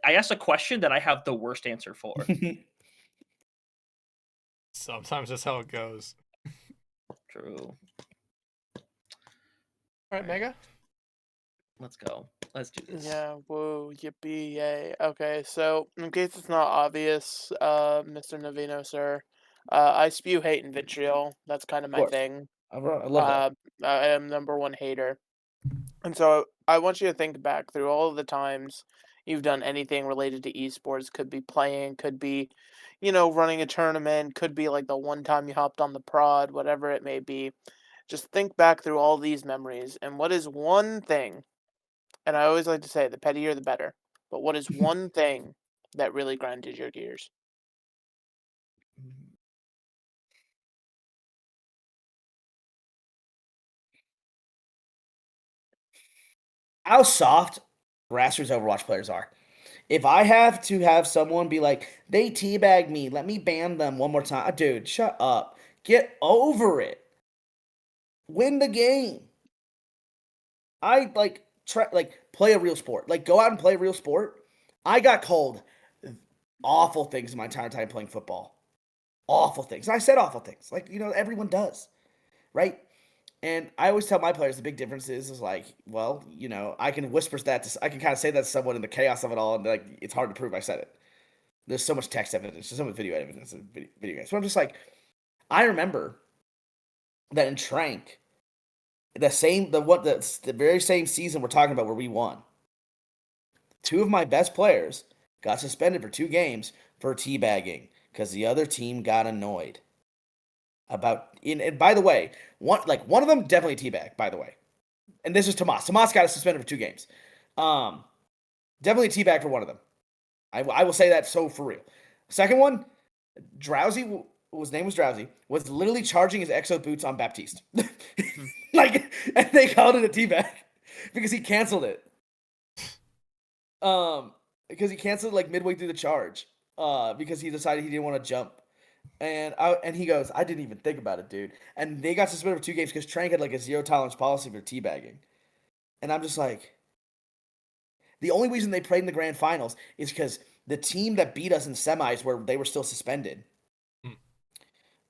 I asked a question that I have the worst answer for. Sometimes that's how it goes. True. All right, Mega. Let's go. Let's do this. Yeah, whoa, yippee, yay. Okay, so in case it's not obvious, Mr. Nevino, sir, I spew hate and vitriol. That's kind of my course. thing. I love that. I am #1 hater. And so I want you to think back through all of the times you've done anything related to esports. Could be playing, could be, running a tournament, could be like the one time you hopped on the prod, whatever it may be. Just think back through all these memories, and what is one thing, and I always like to say, the pettier the better, but what is one thing that really grinded your gears? How soft grassroots Overwatch players are. If I have to have someone be like, they teabag me, let me ban them one more time. Dude, shut up. Get over it. Win the game. I play a real sport. Like, go out and play a real sport. I got called awful things in my entire time playing football. Awful things. And I said awful things. Like, everyone does. Right? And I always tell my players the big difference is like, well, I can whisper that. I can kind of say that to someone in the chaos of it all, and like, it's hard to prove I said it. There's so much text evidence, there's so much video evidence in video games. So I'm just like, I remember that in Trank, the very same season we're talking about where we won, 2 of my best players got suspended for 2 games for teabagging because the other team got annoyed. And by the way, one of them definitely teabagged, by the way. And this is Tomas. Tomas got suspended for 2 games. Definitely teabagged for one of them. I will say that so for real. Second one, Drowsy, his name was Drowsy, was literally charging his Exo boots on Baptiste. Like, and they called it a teabag because he canceled it. Because he canceled like midway through the charge. Because he decided he didn't want to jump. And he goes, I didn't even think about it, dude. And they got suspended for 2 games because Trank had like a 0 tolerance policy for teabagging. And I'm just like, the only reason they played in the grand finals is because the team that beat us in semis where they were still suspended,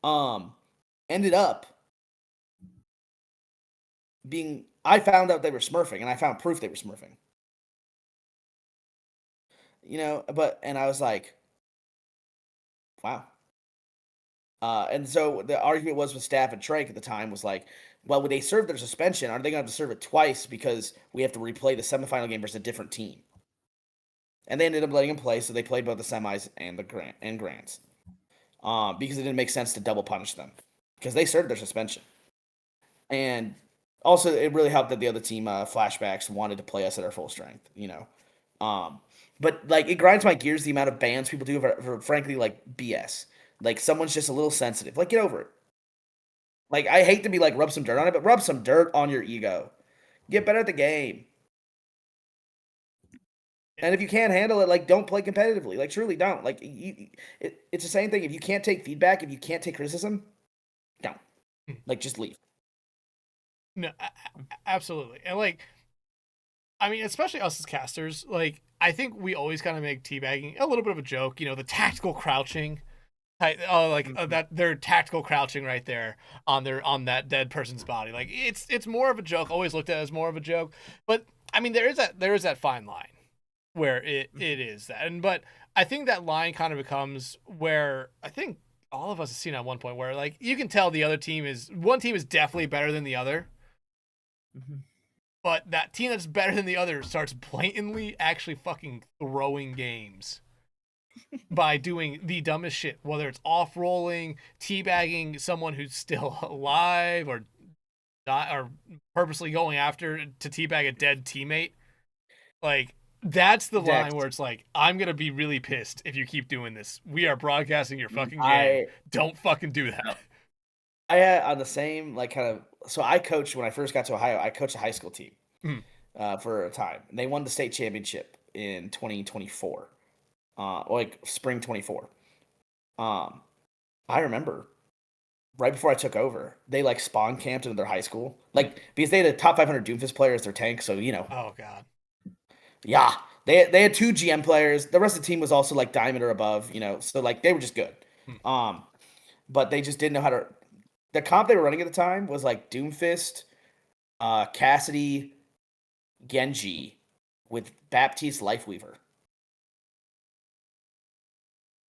ended up being. I found out they were smurfing, and I found proof they were smurfing. And I was like, wow. And so the argument was with staff and Trank at the time was like, well, when they serve their suspension, are they going to have to serve it twice because we have to replay the semifinal game versus a different team? And they ended up letting him play, so they played both the semis and the grands. Because it didn't make sense to double punish them because they served their suspension. And also, it really helped that the other team, Flashbacks, wanted to play us at our full strength, But, like, it grinds my gears the amount of bans people do for frankly, like, BS. Like, someone's just a little sensitive. Like, get over it. Like, I hate to be like, rub some dirt on it, but rub some dirt on your ego. Get better at the game. And if you can't handle it, like, don't play competitively. Like, truly don't. Like, it's the same thing. If you can't take feedback, if you can't take criticism, don't. Like, just leave. No, absolutely. And, like, I mean, especially us as casters, like, I think we always kind of make teabagging a little bit of a joke, the tactical crouching. That they're tactical crouching right there on that dead person's body. Like, it's more of a joke, always looked at as more of a joke. But, I mean, there is that fine line where it is that. But I think that line kind of becomes where I think all of us have seen at one point where, like, you can tell one team is definitely better than the other. Mm-hmm. But that team that's better than the other starts blatantly actually fucking throwing games by doing the dumbest shit, whether it's off-rolling, teabagging someone who's still alive, or purposely going after to teabag a dead teammate. Like, that's the line where it's like, I'm going to be really pissed if you keep doing this. We are broadcasting your fucking game. Don't fucking do that. I had on the same, like, kind of, so I coached when I first got to Ohio. I coached a high school team for a time, and they won the state championship in 2024, like spring 24. I remember right before I took over, they like spawn camped into their high school, like, because they had a top 500 Doomfist player as their tank. So Oh god. Yeah, they had 2 GM players. The rest of the team was also like diamond or above. So like they were just good. But they just didn't know how to. The comp they were running at the time was like Doomfist, Cassidy, Genji, with Baptiste Lifeweaver.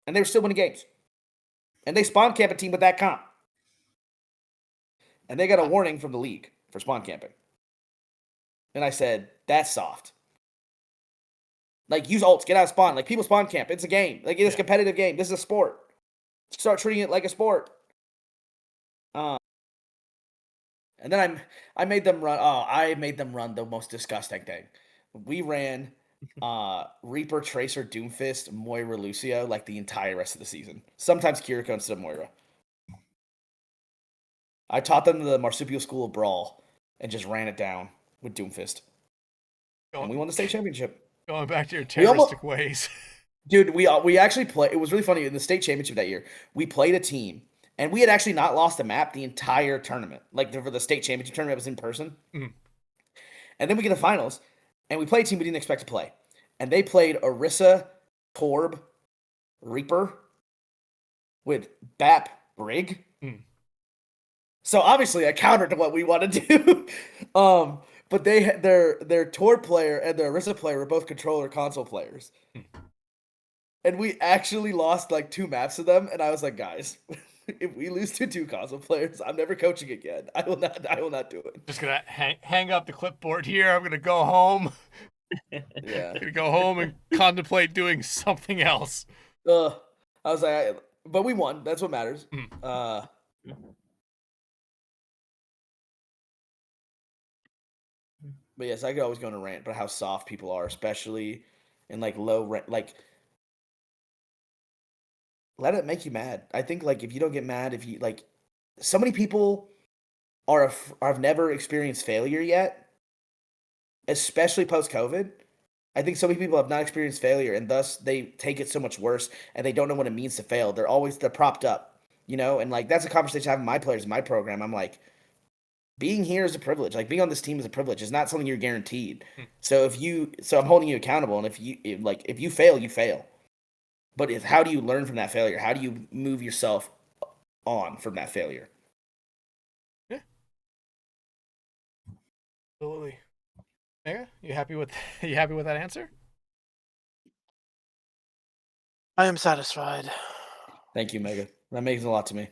And they were still winning games. And they spawn camp a team with that comp. And they got a warning from the league for spawn camping. And I said, that's soft. Like, use ults, get out of spawn. Like, people spawn camp. It's a game. Like, it's a competitive game. This is a sport. Start treating it like a sport. And then I made them run. Oh, I made them run the most disgusting thing. We ran Reaper, Tracer, Doomfist, Moira, Lucio like the entire rest of the season. Sometimes Kiriko instead of Moira. I taught them the Marsupial School of Brawl and just ran it down with Doomfist. And we won the state championship. Going back to your terroristic ways. Dude, we actually played. It was really funny. In the state championship that year, we played a team. And we had actually not lost a map the entire tournament. Like, for the state championship tournament, it was in person. Mm. And then we get to the finals, and we played a team we didn't expect to play. And they played Orisa, Torb, Reaper with Bap, Brig. Mm. So, obviously, I countered to what we want to do. But their Torb player and their Orisa player were both controller console players. Mm. And we actually lost, like, 2 maps to them, and I was like, guys... If we lose to 2 console players, I'm never coaching again. I will not do it. Just gonna hang up the clipboard here. I'm gonna go home. Yeah. I'm gonna go home and contemplate doing something else. I was like, but we won. That's what matters. But yes, I could always go on a rant about how soft people are, especially in like low rank. Like, let it make you mad. I think like if you don't get mad, if you like, so many people have never experienced failure yet, especially post COVID. I think so many people have not experienced failure, and thus they take it so much worse, and they don't know what it means to fail. They're propped up, and like that's a conversation I have with my players in my program. I'm like, being here is a privilege. Like being on this team is a privilege. It's not something you're guaranteed. So I'm holding you accountable, and if you fail, you fail. But how do you learn from that failure? How do you move yourself on from that failure? Yeah, absolutely. Mega, you happy with that answer? I am satisfied. Thank you, Mega. That means a lot to me.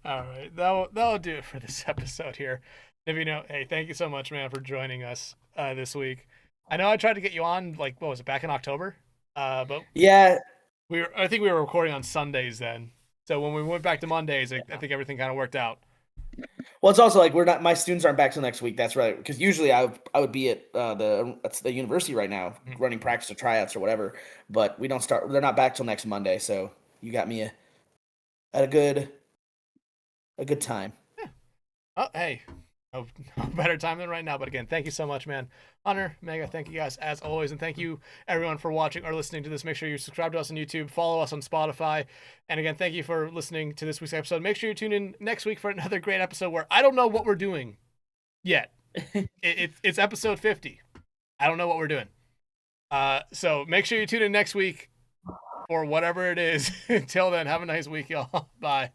All right, that'll do it for this episode here. Nevino, hey, thank you so much, man, for joining us this week. I know I tried to get you on, like, what was it, back in October? But yeah, I think we were recording on Sundays then. So when we went back to Mondays, I think everything kind of worked out. Well, it's also like my students aren't back till next week. That's right, because usually I would be at the university right now running practice or tryouts or whatever. But we don't start. They're not back till next Monday. So you got me at a good time. Yeah. Oh, hey, no better time than right now. But again, thank you so much, man. Hunter, Mega, thank you guys as always, and thank you everyone for watching or listening to this. Make sure you subscribe to us on YouTube, follow us on Spotify, and again, thank you for listening to this week's episode. Make sure you tune in next week for another great episode where I don't know what we're doing yet. It's episode 50. I don't know what we're doing. So make sure you tune in next week for whatever it is. Until then, have a nice week, y'all. Bye.